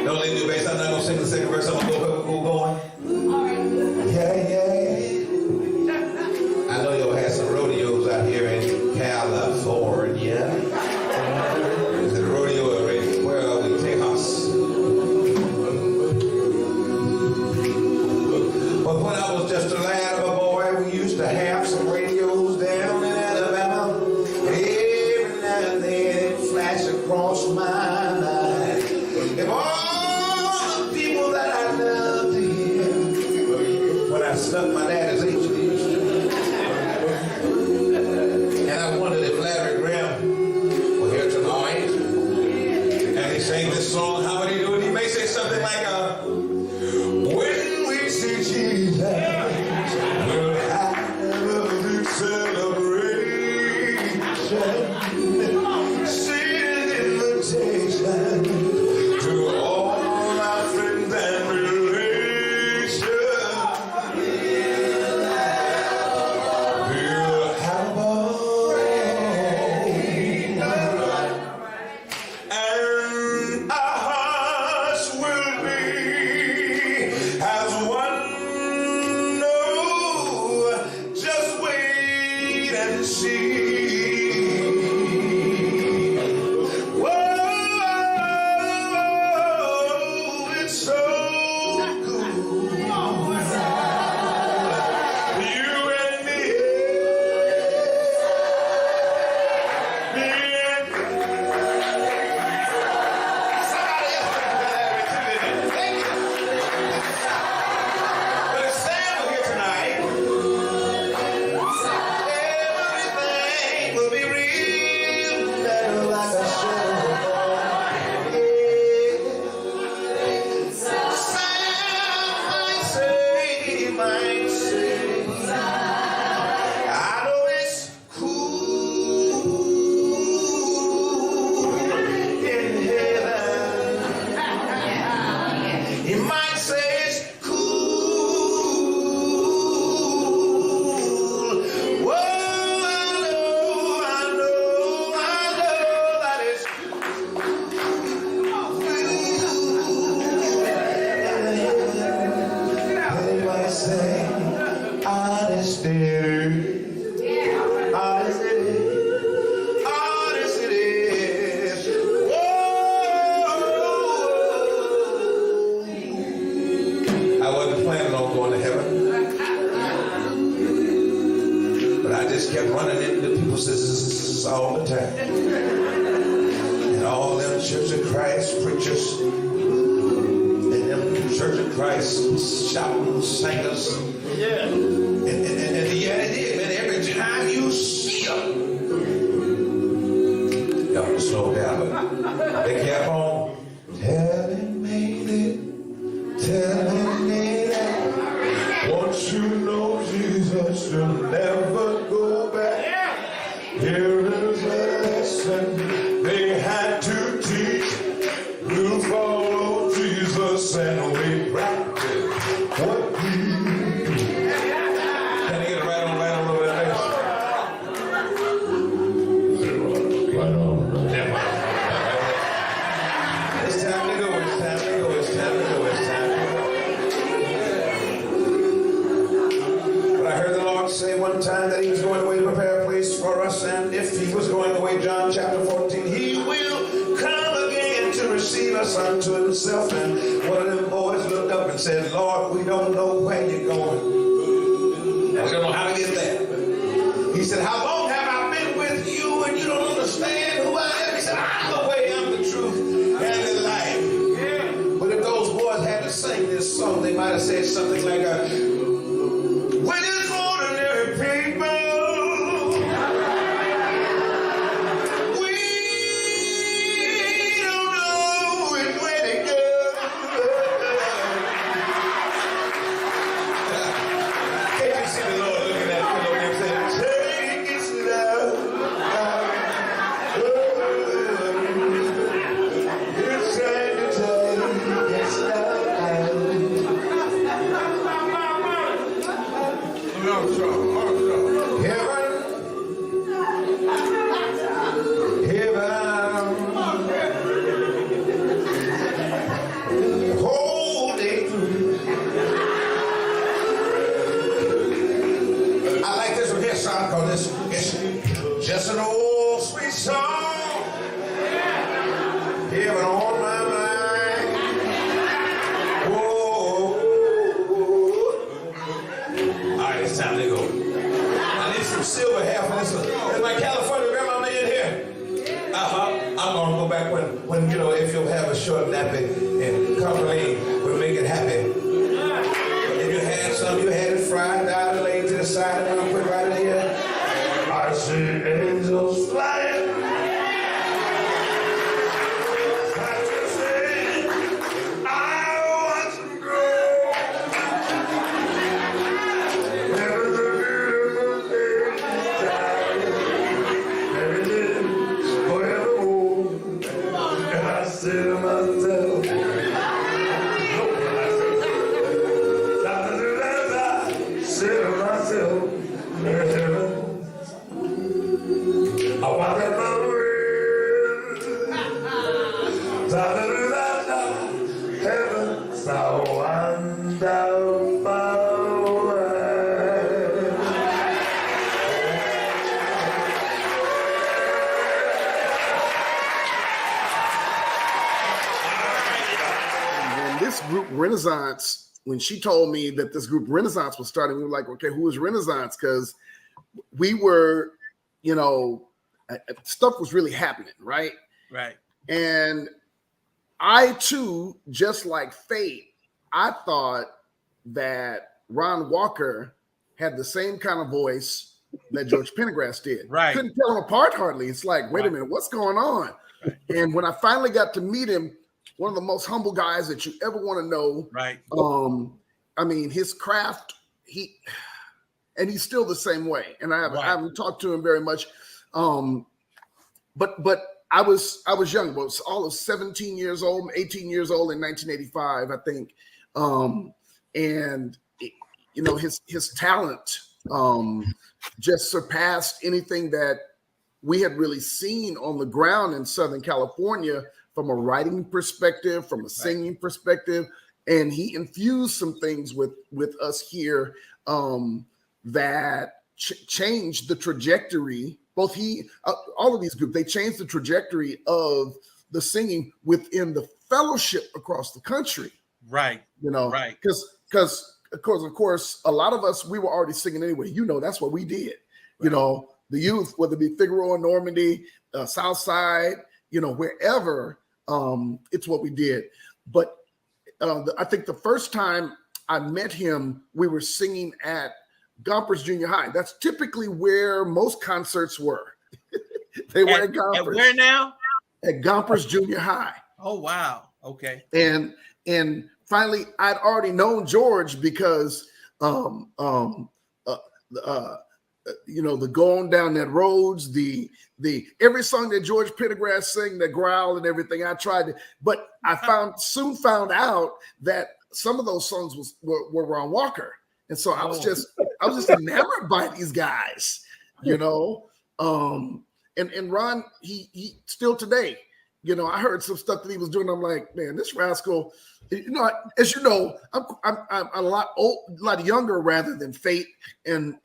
O: Don't leave me, bass. I'm not gonna sing the second verse. I'm gonna go going. Yeah, yeah. I know y'all had some rodeos out here in California. Is it a rodeo already? Where are we, Texas? But when I was just a lad of a boy, we used to have some radios down in Alabama. Every now and then it flashed across my mind. If all the people that I loved to hear when I snuck my daddy's HDs. And I wondered if Larry Graham were here tonight. And he sang this song. How would he do it? He may say something like, when we see Jesus, we'll have a big celebration. Send an invitation to all our friends and relations. We'll have a ball. And our hearts will be as one. No, just wait and see. Whoa, it's so good. You and me. Somebody else can do that with you, didn't they? But it's Sam here tonight. Everything will be real better like I should have known. Sam might say, I know it's cool in heaven. He might say it's cool. Whoa, I know that it's cool. They might say, honest it is. Honest it is. Honest it is. Whoa. I wasn't planning on going to heaven, but I just kept running into people's sisters all the time. And all them Church of Christ preachers and them Church of Christ shouting singers. Yeah. And yeah, it is, man. Every time you see them, y'all can slow down, but they kept on telling me that once you know Jesus, you'll never go back. Here is a lesson they had to teach. We'll follow Jesus and we practice what we can I get it right on over there? Right on. It's time to go, it's time to go, it's time to go, it's time to go. But I heard the Lord say one time that he was going away to prepare a place for us, and if he was going away, John chapter 14, he will come again to receive us unto himself. And one of them boys looked up and said, Lord, we don't know where you're going. We don't know how to get there. He said, how long have I been with you and you don't understand who I am? He said, I'm the way, I'm the truth, and the life. But if those boys had to sing this song, they might have said something like, we're just ordinary people. We don't know where to go. Can't you see the Lord looking at you and saying, take it slow. Just an old sweet song. Heaven on my mind. Whoa. All right, it's time to go. I need some silver hair for this. Is my California grandma in here? I'm gonna go back when if you'll have a short nappy and company will make it happy. If you had some, you had it fried down, laid to the side, and I'll put it right in here. I see angels flying.
G: Group Renaissance, when she told me that this group Renaissance was starting, we were like, okay, who is Renaissance? Because we were, stuff was really happening, right?
L: Right.
G: And I too, just like Fate, I thought that Ron Walker had the same kind of voice that George Pendergrass did.
L: Right.
G: Couldn't tell them apart hardly. It's like, wait a minute, what's going on? Right. And when I finally got to meet him, one of the most humble guys that you ever want to know.
L: Right.
G: I mean, his craft, and he's still the same way. And I haven't talked to him very much. But I was young. I was all of 17 years old, 18 years old in 1985, I think. And his talent just surpassed anything that we had really seen on the ground in Southern California, from a writing perspective, from a singing perspective. And he infused some things with us here that changed the trajectory. Both all of these groups, they changed the trajectory of the singing within the fellowship across the country.
L: Right. Right.
G: Because of course, a lot of us, we were already singing anyway. That's what we did. Right. The youth, whether it be Figueroa, Normandy, South Side, wherever, it's what we did. But I think the first time I met him, we were singing at Gompers Junior High. That's typically where most concerts were. They were at Gompers.
L: At where now?
G: At Gompers Junior High.
L: Oh, wow. Okay.
G: And finally, I'd already known George because the going down that roads, the every song that George Pendergrass sang, the growl and everything, I tried to, but I soon found out that some of those songs were Ron Walker. And so I was just enamored by these guys, And Ron, he still today, I heard some stuff that he was doing. I'm like, man, this rascal, as you know, I'm a lot younger rather than Fate and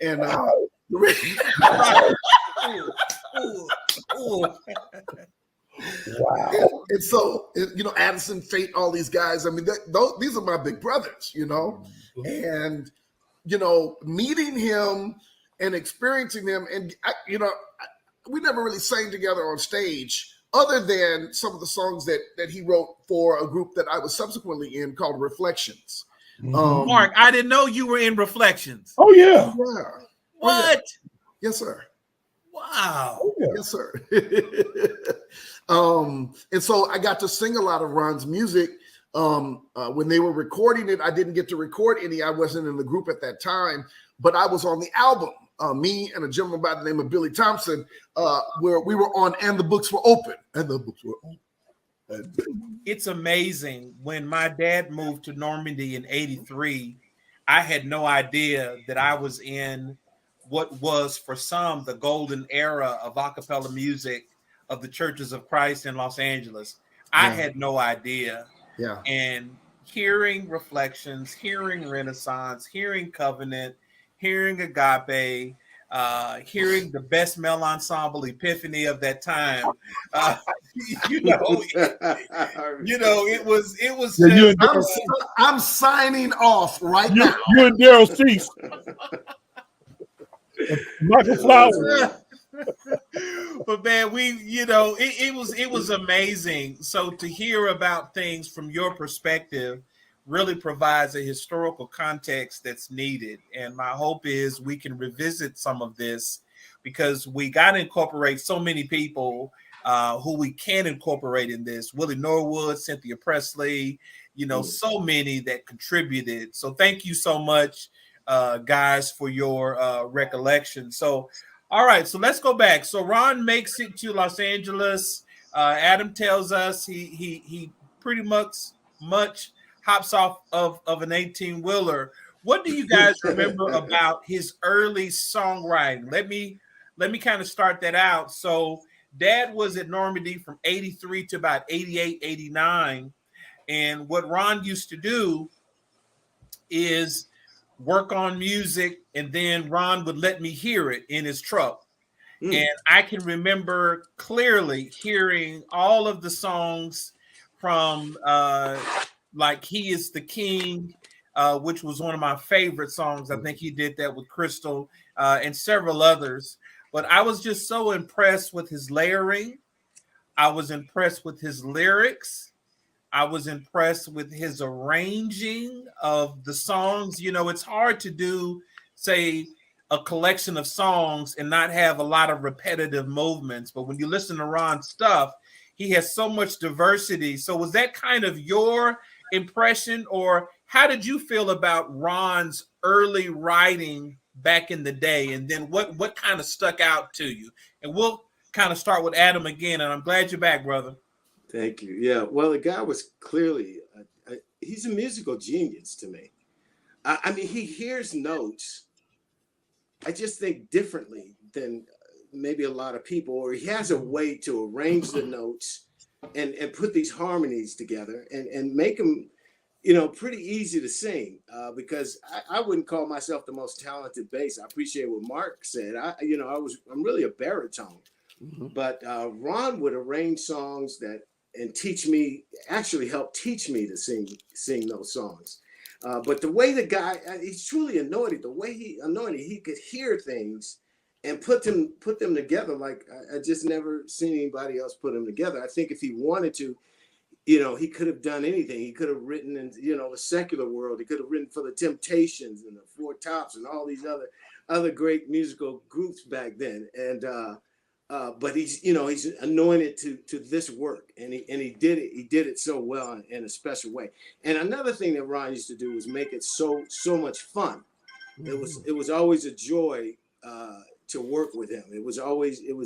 G: Wow. And so, Addison, Fate, all these guys, I mean, these are my big brothers, and, meeting him and experiencing him. And, we never really sang together on stage other than some of the songs that he wrote for a group that I was subsequently in called Reflections.
L: Mm-hmm. Mark, I didn't know you were in Reflections.
H: Oh, yeah.
G: Yeah.
L: What?
G: Oh, yeah. Yes, sir.
L: Wow.
G: Oh, yeah. Yes, sir. And so I got to sing a lot of Ron's music. When they were recording it, I didn't get to record any. I wasn't in the group at that time, but I was on the album. Me and a gentleman by the name of Billy Thompson, where we were on And the Books Were Open. And the books were open.
L: It's amazing. When my dad moved to Normandy in '83, I had no idea that I was in what was for some the golden era of a cappella music of the Churches of Christ in Los Angeles. I had no idea.
G: Yeah.
L: And hearing Reflections, hearing Renaissance, hearing Covenant, hearing Agape,
C: hearing the best male ensemble epiphany of that time. It was
H: Yeah,
C: just,
G: I'm signing off right now.
H: You and Daryl Cease. Michael Flowers.
C: But man, it was amazing. So to hear about things from your perspective really provides a historical context that's needed. And my hope is we can revisit some of this, because we got to incorporate so many people who we can incorporate in this. Willie Norwood, Cynthia Presley, so many that contributed. So thank you so much, guys, for your recollection. So, all right, so let's go back. So Ron makes it to Los Angeles. Adam tells us he pretty much hops off of an 18-wheeler. What do you guys remember about his early songwriting? Let me kind of start that out. So Dad was at Normandy from 83 to about 88, 89. And what Ron used to do is work on music, and then Ron would let me hear it in his truck. And I can remember clearly hearing all of the songs from like He Is the King, which was one of my favorite songs. I think he did that with Crystal and several others. But I was just so impressed with his layering. I was impressed with his lyrics. I was impressed with his arranging of the songs. It's hard to do, say, a collection of songs and not have a lot of repetitive movements. But when you listen to Ron's stuff, he has so much diversity. So was that kind of your impression, or how did you feel about Ron's early writing back in the day? And then what kind of stuck out to you? And we'll kind of start with Adam again. And I'm glad you're back, brother.
K: Thank you. Yeah, well, the guy was clearly, he's a musical genius to me. I mean, he hears notes, I just think, differently than maybe a lot of people, or he has a way to arrange the notes and put these harmonies together and make them, pretty easy to sing, because I wouldn't call myself the most talented bass. I appreciate what Mark said. I'm really a baritone, but Ron would arrange songs and help teach me to sing those songs. But the way the guy, he's truly anointed. The way he could hear things and put them together like I just never seen anybody else put them together. I think if he wanted to, he could have done anything. He could have written in, the secular world. He could have written for the Temptations and the Four Tops and all these other great musical groups back then. And but he's anointed to this work, and he did it. He did it so well in a special way. And another thing that Ron used to do was make it so much fun. It was always a joy to work with him. It was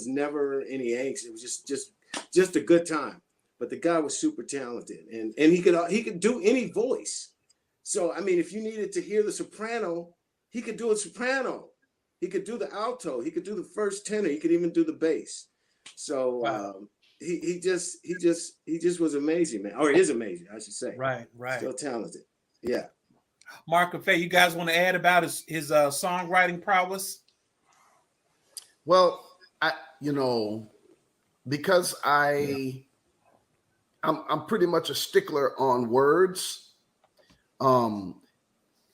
K: never any angst. It was just a good time. But the guy was super talented, and he could do any voice. So I mean, if you needed to hear the soprano, he could do a soprano. He could do the alto. He could do the first tenor. He could even do the bass. So wow. He just was amazing, man. Or is amazing, I should say.
C: Right.
K: Still talented. Yeah.
C: Mark and Faye, you guys want to add about his songwriting prowess?
G: Well, because I'm pretty much a stickler on words.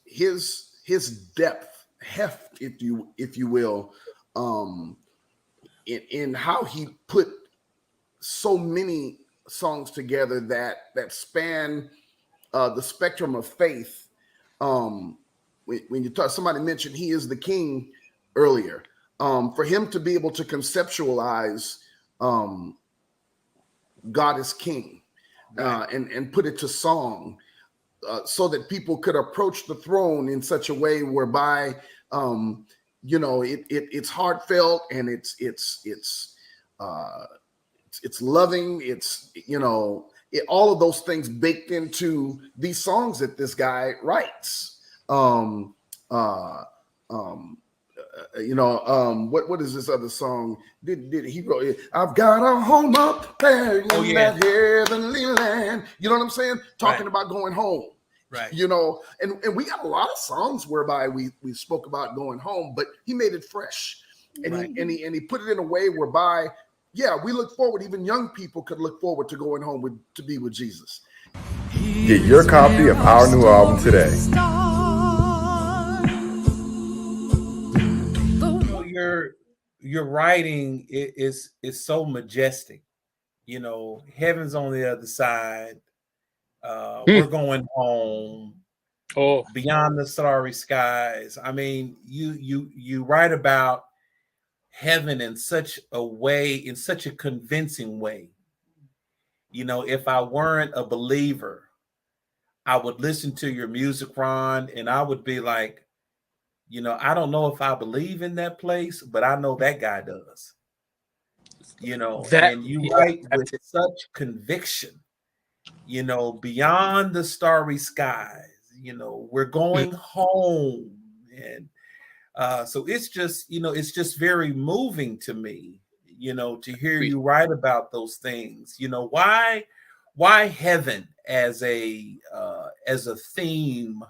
G: His depth, heft, if you will, in how he put so many songs together that span the spectrum of faith. When you talk, somebody mentioned He Is the King earlier. For him to be able to conceptualize God is King, and put it to song, so that people could approach the throne in such a way whereby it's heartfelt and it's loving. It's all of those things baked into these songs that this guy writes. What is this other song? Did he wrote? I've got a home up there in that heavenly land. You know what I'm saying? Talking about going home.
C: Right.
G: You know, and we got a lot of songs whereby we spoke about going home, but he made it fresh. And
C: Right.
G: he put it in a way whereby, yeah, we look forward, even young people could look forward to going home to be with Jesus.
P: Get your copy of our new album today.
C: Your writing is so majestic. You know, heaven's on the other side. We're going home.
J: Oh,
C: beyond the starry skies. I mean, you write about heaven in such a way, in such a convincing way. You know, if I weren't a believer, I would listen to your music, Ron, and I would be like, you know, I don't know if I believe in that place, but I know that guy does. You know, and you write with such conviction, you know, beyond the starry skies, you know, we're going home. And so it's just, you know, it's just very moving to me, you know, to hear you write about those things. You know, why heaven as a theme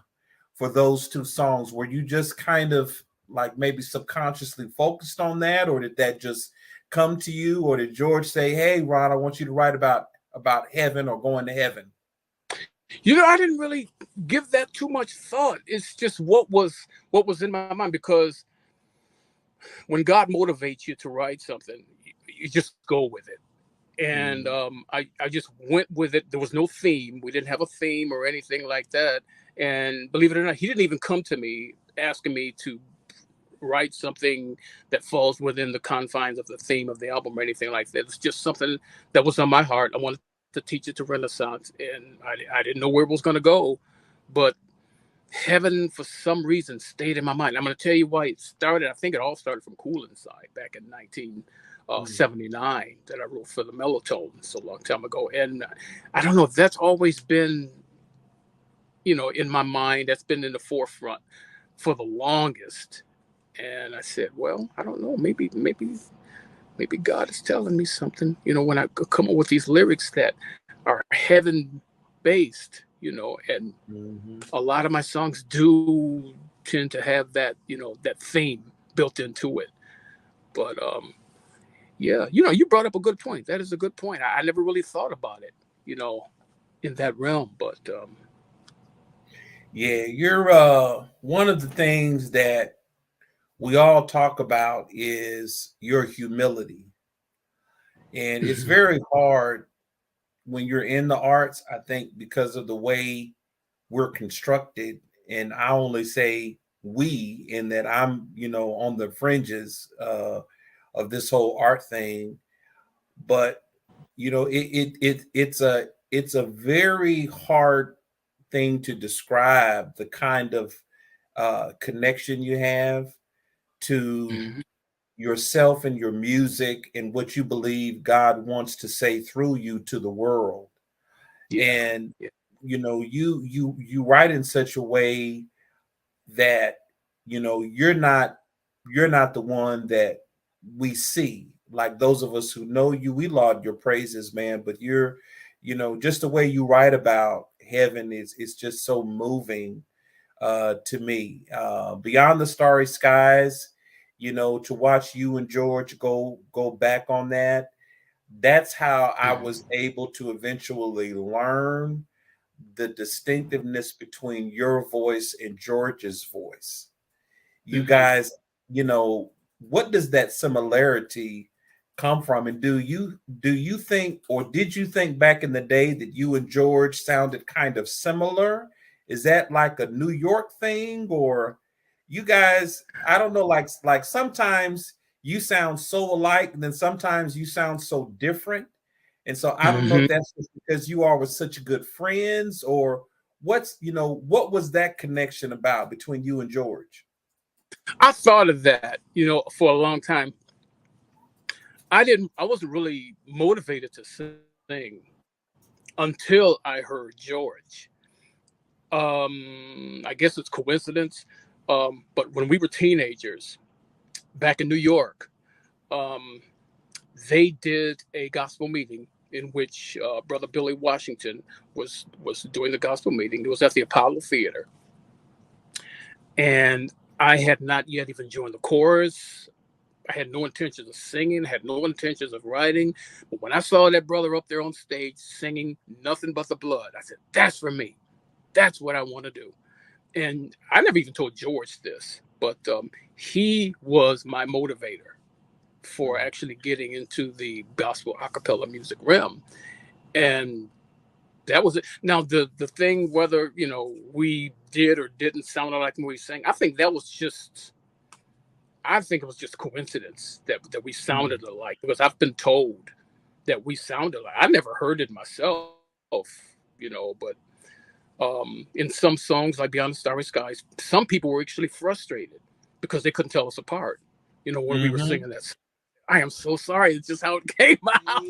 C: for those two songs? Were you just kind of like maybe subconsciously focused on that, or did that just come to you, or did George say, hey, Ron, I want you to write about heaven or going to heaven?
J: You know, I didn't really give that too much thought. It's just what was in my mind, because when God motivates you to write something, you just go with it. And I just went with it. There was no theme. We didn't have a theme or anything like that. And believe it or not, he didn't even come to me asking me to write something that falls within the confines of the theme of the album or anything like that. It's just something that was on my heart. I wanted to teach it to Renaissance, and I didn't know where it was going to go, but heaven for some reason stayed in my mind. I'm going to tell you why it started. I think it all started from Cool Inside back in 1979 that I wrote for the Mellotones a long time ago. And I don't know if that's always been, you know, in my mind. That's been in the forefront for the longest. And I said, well, I don't know, maybe God is telling me something, you know, when I come up with these lyrics that are heaven based, you know, and a lot of my songs do tend to have that, you know, that theme built into it. But yeah, you know, you brought up a good point. That is a good point. I never really thought about it, you know, in that realm. But
C: yeah, you're one of the things that we all talk about is your humility. And it's very hard when you're in the arts, I think, because of the way we're constructed. And I only say we, in that I'm, you know, on the fringes of this whole art thing. But, you know, it's a very hard thing to describe the kind of connection you have to yourself and your music and what you believe God wants to say through you to the world. And you know, you write in such a way that, you know, you're not the one that we see. Like those of us who know you, we laud your praises, man. But you're, you know, just the way you write about heaven is just so moving to me. Beyond the starry skies, you know, to watch you and George go back on that. That's how I was able to eventually learn the distinctiveness between your voice and George's voice. You guys, you know, what does that similarity come from? And do you think, or did you think back in the day that you and George sounded kind of similar? Is that like a New York thing, or you guys, I don't know, like sometimes you sound so alike, and then sometimes you sound so different. And so I don't know if that's just because you all were such good friends, or what's, you know, what was that connection about between you and George?
J: I thought of that, you know, for a long time. I wasn't really motivated to sing until I heard George. I guess it's coincidence. But when we were teenagers back in New York, they did a gospel meeting in which Brother Billy Washington was doing the gospel meeting. It was at the Apollo Theater. And I had not yet even joined the chorus. I had no intentions of singing, had no intentions of writing. But when I saw that brother up there on stage singing Nothing But the Blood, I said, that's for me. That's what I want to do. And I never even told George this, but he was my motivator for actually getting into the gospel a cappella music realm. And that was it. Now, the thing, whether, you know, we did or didn't sound like when we sang, I think it was just coincidence that we sounded alike, because I've been told that we sounded alike. I never heard it myself, you know, but in some songs like Beyond the Starry Skies, some people were actually frustrated because they couldn't tell us apart, you know, when we were singing that song. I am so sorry. It's just how it came out.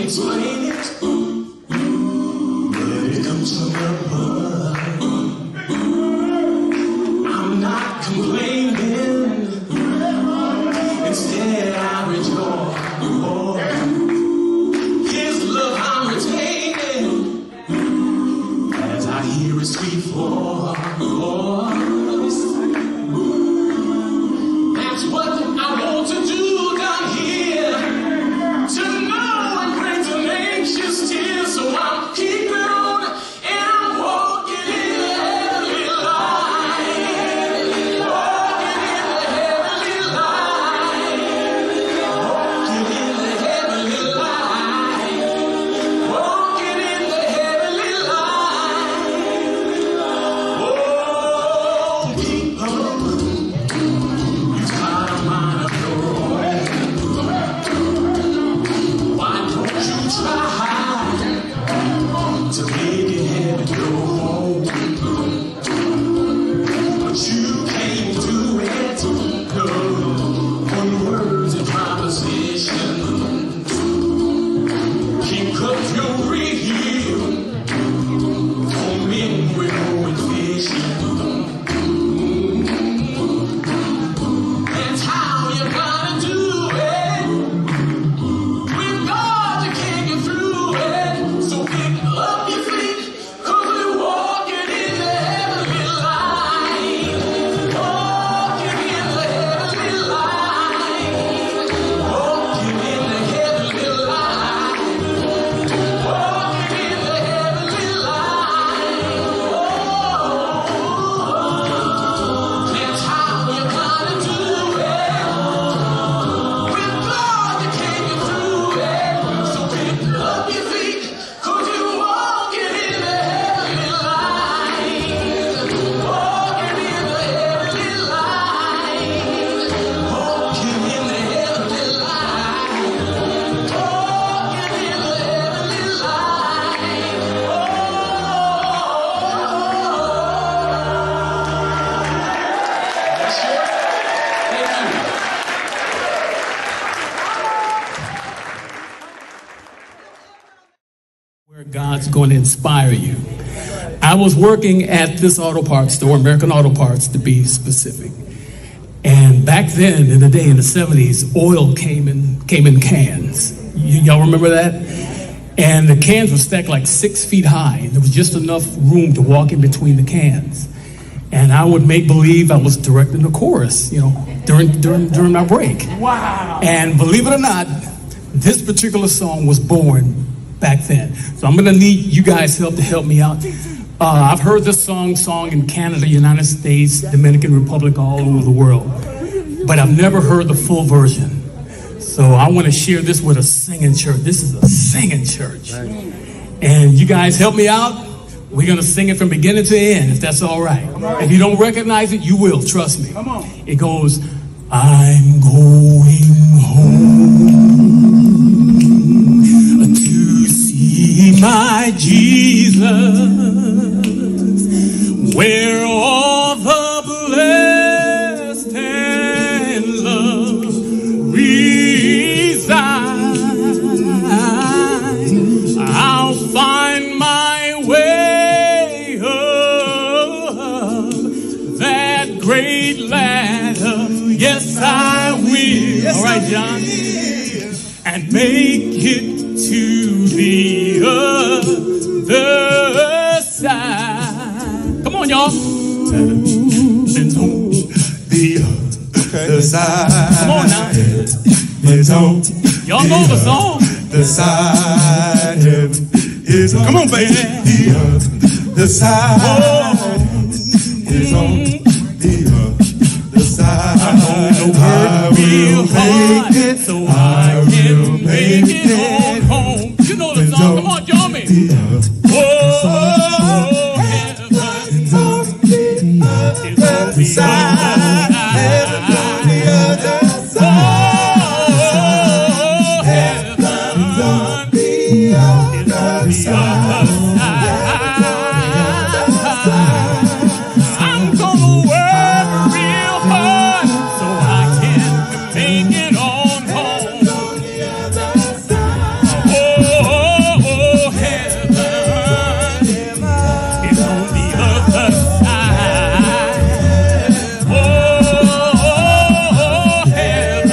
O: Explain it, but it comes from the blood. I'm not complaining, instead I rejoice. His love I'm retaining, as I hear his sweet voice. That's what I want to do down here, to know and bring to anxious tears. So I'm keeping on and I'm walking in the heavenly light, walking in the heavenly light, walking in the heavenly light, walking in the heavenly light. Oh, people, you got a mind of your own. Why don't you try to make it heaven your home? But you can't do it, no, on words and proposition. Keep up your real for men with no vision. That's how you gotta do it. With God you can't get through it. So pick up your feet, 'cause we're walking in the heavenly light, walking in the heavenly light, walking in the heavenly light, walking in the heavenly light. Oh, that's how you gotta do it. With God you can't get through it. So pick up your feet, 'cause you're walking in the heavenly light, walking in the heavenly light, walking in the heavenly light, walking in the heavenly light. That's it. Thank you.
Q: Where God's going to inspire you. I was working at this auto parts store, American Auto Parts to be specific. And back then, in the day, in the 70s, oil came in cans. Y'all remember that? And the cans were stacked like 6 feet high. There was just enough room to walk in between the cans. And I would make believe I was directing the chorus, you know, during my break.
B: Wow.
Q: And believe it or not, this particular song was born back then. So I'm gonna need you guys' help to help me out. I've heard this song in Canada, United States, Dominican Republic, all over the world. But I've never heard the full version. So I want to share this with a singing church. This is a singing church. And you guys help me out. We're gonna sing it from beginning to end, if that's all right. If you don't recognize it, you will, trust me.
B: Come on.
Q: It goes, I'm going home where all the blessed and love reside. I'll find my way up that great ladder. Yes, I will. Yes, all right, John. And make it to the other side. Come on, y'all. It's on the other side. Come on now. It's on. Y'all know the song. The side heaven is on. Come on, baby. The side is on the other side. I'm gonna work real hard so I can make it on home. You know the song. Come on, join me. Oh, heaven is on the other side. Heaven on the other side. Heaven on the other side. I'm gonna work real hard so I can make it on home. Oh, heaven is on the other side. Oh, heaven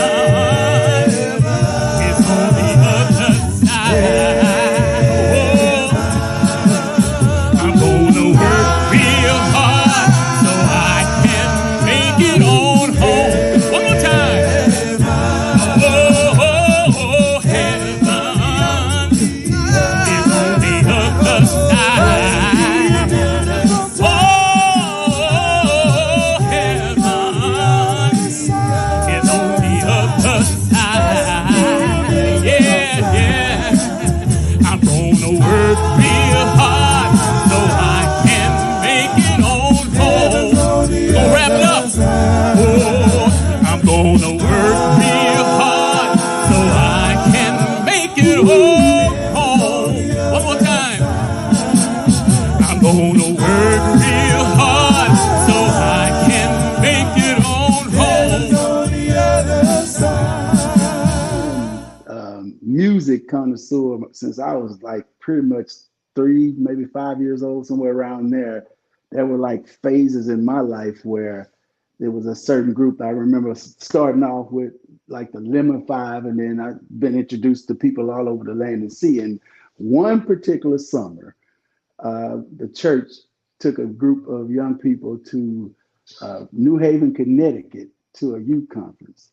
Q: is on the other side. I'm gonna work real hard so I can make it on home. One more time. Oh, heaven is on the other side. Oh, heaven is on the other side. Yeah, yeah. I'm gonna work real hard so I can make it on home. Gonna wrap it up. Oh, I'm gonna work real hard so I can make it on home. One more time. I'm gonna work real hard so I can make it on home.
R: Music connoisseur since I was like pretty much 3, maybe 5 years old, somewhere around there. There were like phases in my life where there was a certain group I remember starting off with, like the Lemon Five, and then I've been introduced to people all over the land and sea. And one particular summer, the church took a group of young people to New Haven, Connecticut, to a youth conference.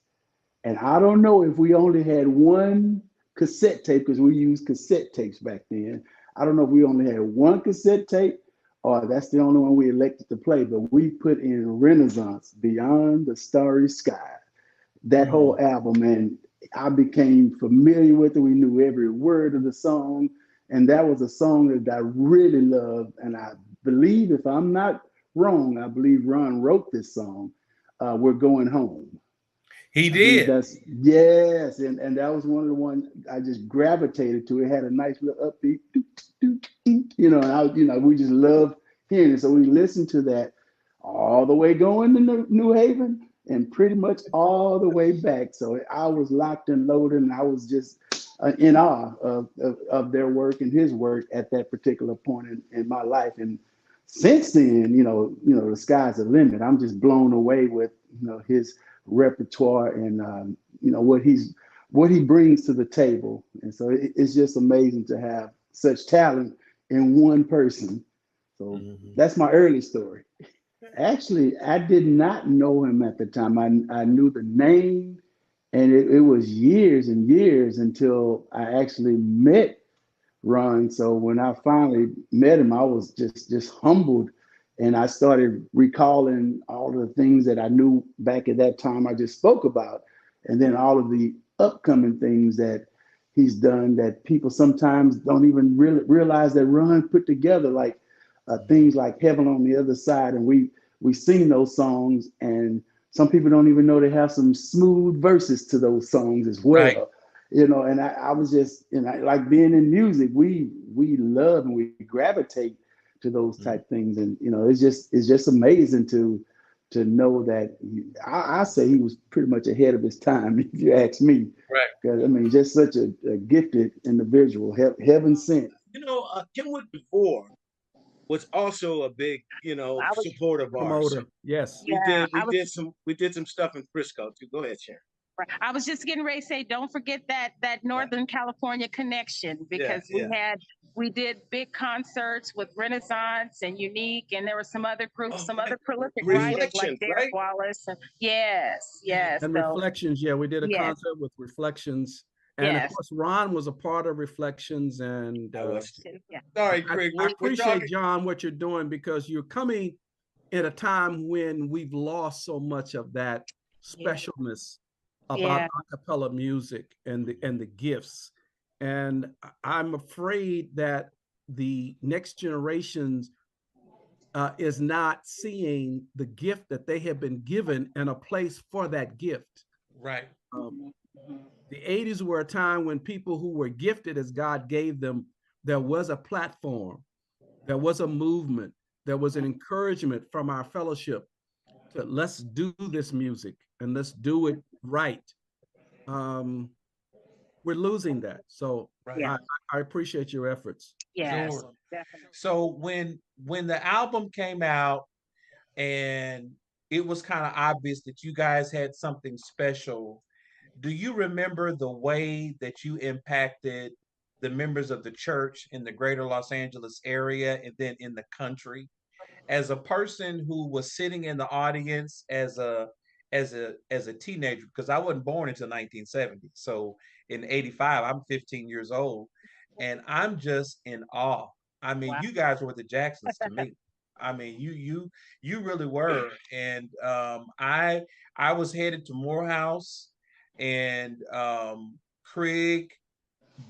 R: And I don't know if we only had one cassette tape, because we used cassette tapes back then. I don't know if we only had one cassette tape or that's the only one we elected to play, but we put in Renaissance, Beyond the Starry Sky, that whole album. And I became familiar with it. We knew every word of the song. And that was a song that I really loved. And I believe, if I'm not wrong, I believe Ron wrote this song, We're Going Home.
C: He did.
R: Yes, and that was one of the ones I just gravitated to. It had a nice little upbeat, and we just loved hearing it. So we listened to that all the way going to New Haven and pretty much all the way back. So I was locked and loaded, and I was just in awe of their work and his work at that particular point in my life. And since then, the sky's the limit. I'm just blown away with his repertoire and what he brings to the table. And so it's just amazing to have such talent in one person. So that's my early story. Actually, I did not know him at the time. I knew the name, and it was years and years until I actually met Ron. So when I finally met him, I was just humbled. And I started recalling all of the things that I knew back at that time I just spoke about. And then all of the upcoming things that he's done that people sometimes don't even realize that Ron put together, like things like Heaven on the Other Side. And we sing those songs, and some people don't even know they have some smooth verses to those songs as well. Right. And I was just, like being in music, we love and we gravitate to those type things. And, it's just amazing to know that I say he was pretty much ahead of his time, if you ask me.
K: Right.
R: Because, just such a gifted individual, heaven sent.
K: Kenwood before was also a big, supporter of ours.
L: Promoter, yes.
K: We did some stuff in Frisco too. Go ahead, Sharon.
F: I was just getting ready to say, don't forget that Northern California connection, because we did big concerts with Renaissance and Unique, and there were some other groups, some other prolific writers like Derek Wallace. And yes.
L: And Reflections, we did a concert with Reflections. And of course, Ron was a part of Reflections. And
K: sorry, Craig.
L: I appreciate, John, what you're doing, because you're coming at a time when we've lost so much of that specialness about a cappella music and the gifts. And I'm afraid that the next generations is not seeing the gift that they have been given and a place for that gift.
C: Right.
L: The 80s were a time when people who were gifted as God gave them, there was a platform, there was a movement, there was an encouragement from our fellowship to let's do this music and let's do it right. We're losing that. So I appreciate your efforts.
F: Yes,
C: sure.
F: Definitely.
C: So when the album came out and it was kind of obvious that you guys had something special, do you remember the way that you impacted the members of the church in the greater Los Angeles area and then in the country? As a person who was sitting in the audience as a teenager, because I wasn't born until 1970. So in 85, I'm 15 years old, and I'm just in awe. I mean, you guys were the Jacksons to me. I mean, you really were. And I was headed to Morehouse, and Craig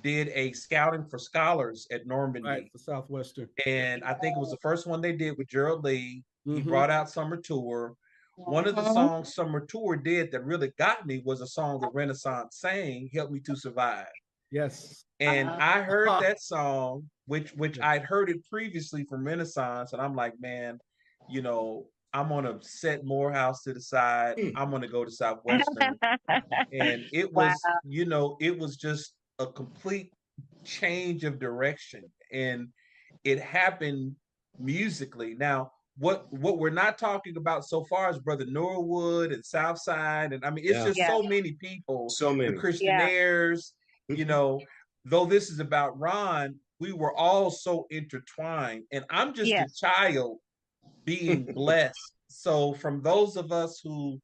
C: did a scouting for scholars at Normandy
L: for Southwestern,
C: and I think it was the first one they did with Gerald Lee. He brought out Summer Tour. One of the songs Summer Tour did that really got me was a song that Renaissance sang, "Help Me to Survive."
L: Yes.
C: And I heard that song, which I'd heard it previously from Renaissance, and I'm like, man, I'm gonna set Morehouse to the side. I'm gonna go to Southwestern. And it was, it was just a complete change of direction. And it happened musically. Now, what we're not talking about so far is Brother Norwood and Southside. And I mean, it's just so many people.
K: So many.
C: The Christianaires, though this is about Ron, we were all so intertwined. And I'm just a child being blessed. So from those of us who,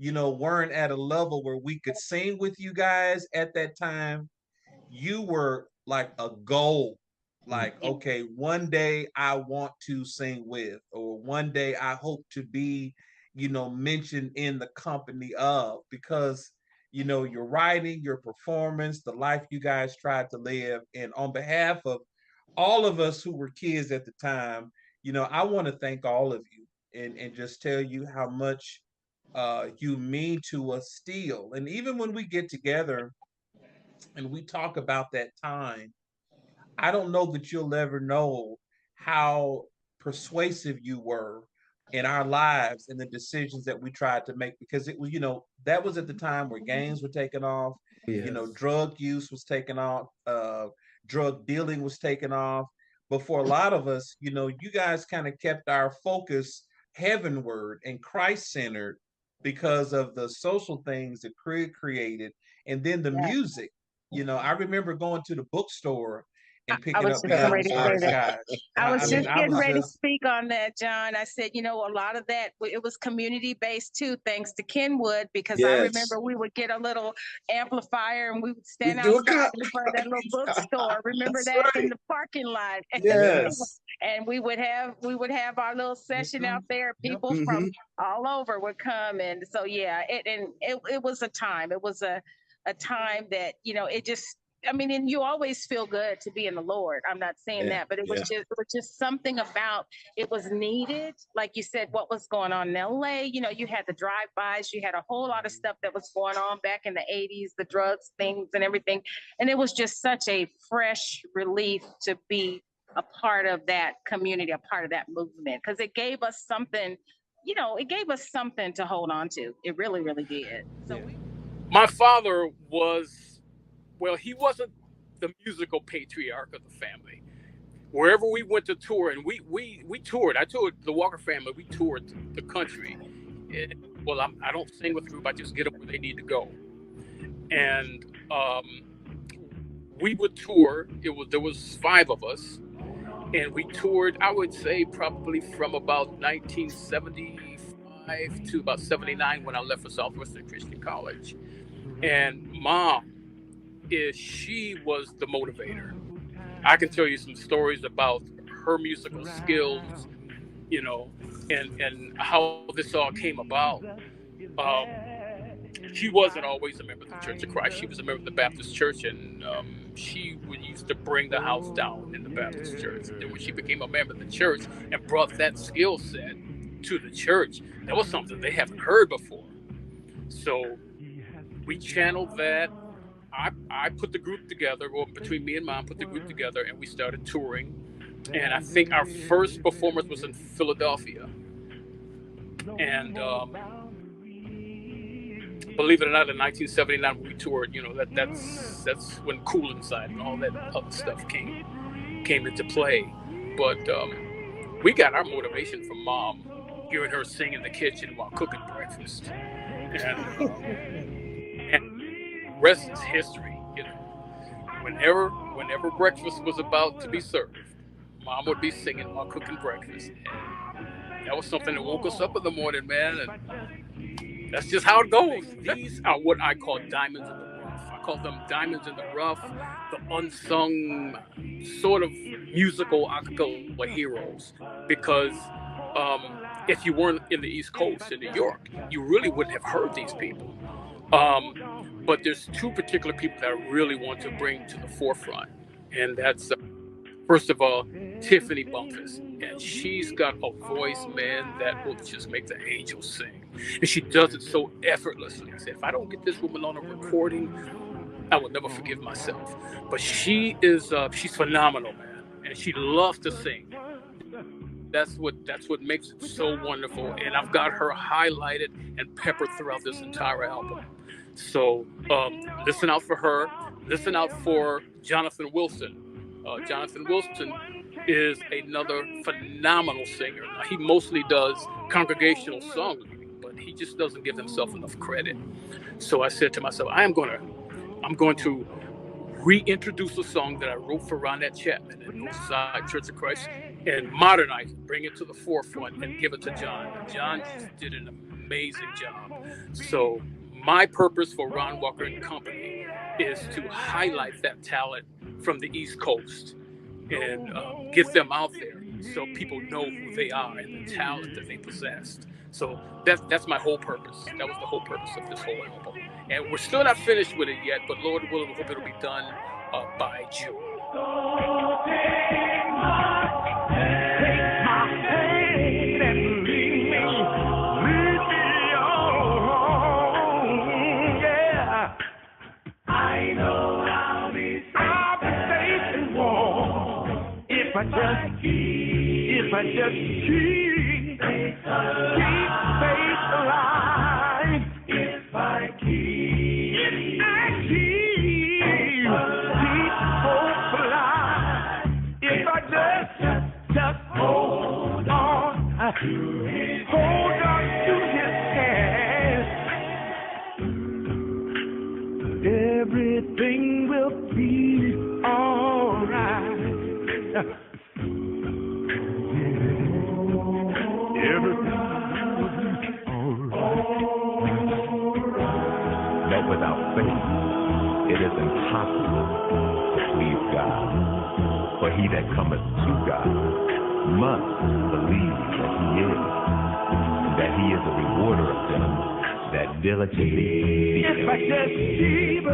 C: weren't at a level where we could sing with you guys at that time, you were like a goal. Like, okay, one day I want to sing with, or one day I hope to be, mentioned in the company of, because, your writing, your performance, the life you guys tried to live. And on behalf of all of us who were kids at the time, I want to thank all of you and just tell you how much you mean to us still. And even when we get together and we talk about that time, I don't know that you'll ever know how persuasive you were in our lives and the decisions that we tried to make, because it was, that was at the time where gangs were taking off, drug use was taking off, drug dealing was taking off. But for a lot of us, you guys kind of kept our focus heavenward and Christ-centered because of the social things that Craig created, and then the music. I remember going to the bookstore and picking up Beyond the Starry Skies.
F: I was just getting ready to speak on that, John. I said, a lot of that, it was community-based too, thanks to Kenwood, because I remember we would get a little amplifier and we would stand outside in front of that little bookstore. Remember that in the parking lot?
K: Yes.
F: And we would have our little session out there. People from all over would come. And so, it was a time. It was a time that, I mean, and you always feel good to be in the Lord. I'm not saying that, but it was just something about it was needed. Like you said, what was going on in LA? You know, you had the drive-bys, you had a whole lot of stuff that was going on back in the 80s, the drugs, things and everything. And it was just such a fresh relief to be a part of that community, a part of that movement, because it gave us something, you know, it gave us something to hold on to. It really, really did. So
J: my father was, well, he wasn't the musical patriarch of the family. Wherever we went to tour, and we toured. I toured the Walker family. We toured the country. Well, I don't sing with the group. I just get them where they need to go. And we would tour. There was 5 of us, and we toured. I would say probably from about 1975 to about 79 when I left for Southwestern Christian College. And Mom, she was the motivator. I can tell you some stories about her musical skills, you know, and how this all came about. She wasn't always a member of the Church of Christ. She was a member of the Baptist Church, and she used to bring the house down in the Baptist Church. And then when she became a member of the church and brought that skill set to the church, that was something they haven't heard before. So we channeled that. I put the group together, or between me and Mom, put the group together, and we started touring. And I think our first performance was in Philadelphia. And believe it or not, in 1979 when we toured, you know, that's when Cool Inside and all that other stuff came into play. But we got our motivation from Mom, hearing her sing in the kitchen while cooking breakfast. And rest is history, you know. Whenever breakfast was about to be served, Mom would be singing while cooking breakfast. And that was something that woke us up in the morning, man. And that's just how it goes. These are what I call diamonds in the rough. I call them diamonds in the rough, the unsung sort of musical acapella heroes. Because if you weren't in the East Coast in New York, you really wouldn't have heard these people. But there's 2 particular people that I really want to bring to the forefront. And that's, first of all, Tiffany Bumpus. And she's got a voice, man, that will just make the angels sing. And she does it so effortlessly. I said, if I don't get this woman on a recording, I will never forgive myself. But she is, she's phenomenal, man. And she loves to sing. That's what makes it so wonderful. And I've got her highlighted and peppered throughout this entire album. So listen out for her. Listen out for Jonathan Wilson. Jonathan Wilson is another phenomenal singer. Now, he mostly does congregational songwriting, but he just doesn't give himself enough credit. So I said to myself, I'm going to reintroduce a song that I wrote for Ronette Chapman at Northside Church of Christ and modernize it, bring it to the forefront, and give it to John. John just did an amazing job. So my purpose for Ron Walker and Company is to highlight that talent from the East Coast and get them out there so people know who they are and the talent that they possessed. So that's my whole purpose. That was the whole purpose of this whole album. And we're still not finished with it yet, but Lord willing, we hope it'll be done by June.
M: If I just keep faith alive, if I keep hope alive, if I just hold on to his hand, everything will be all right.
S: That without faith it is impossible to please God. For he that cometh to God must believe that he is, and that he is a rewarder of them that diligently seek him.
M: If I just keep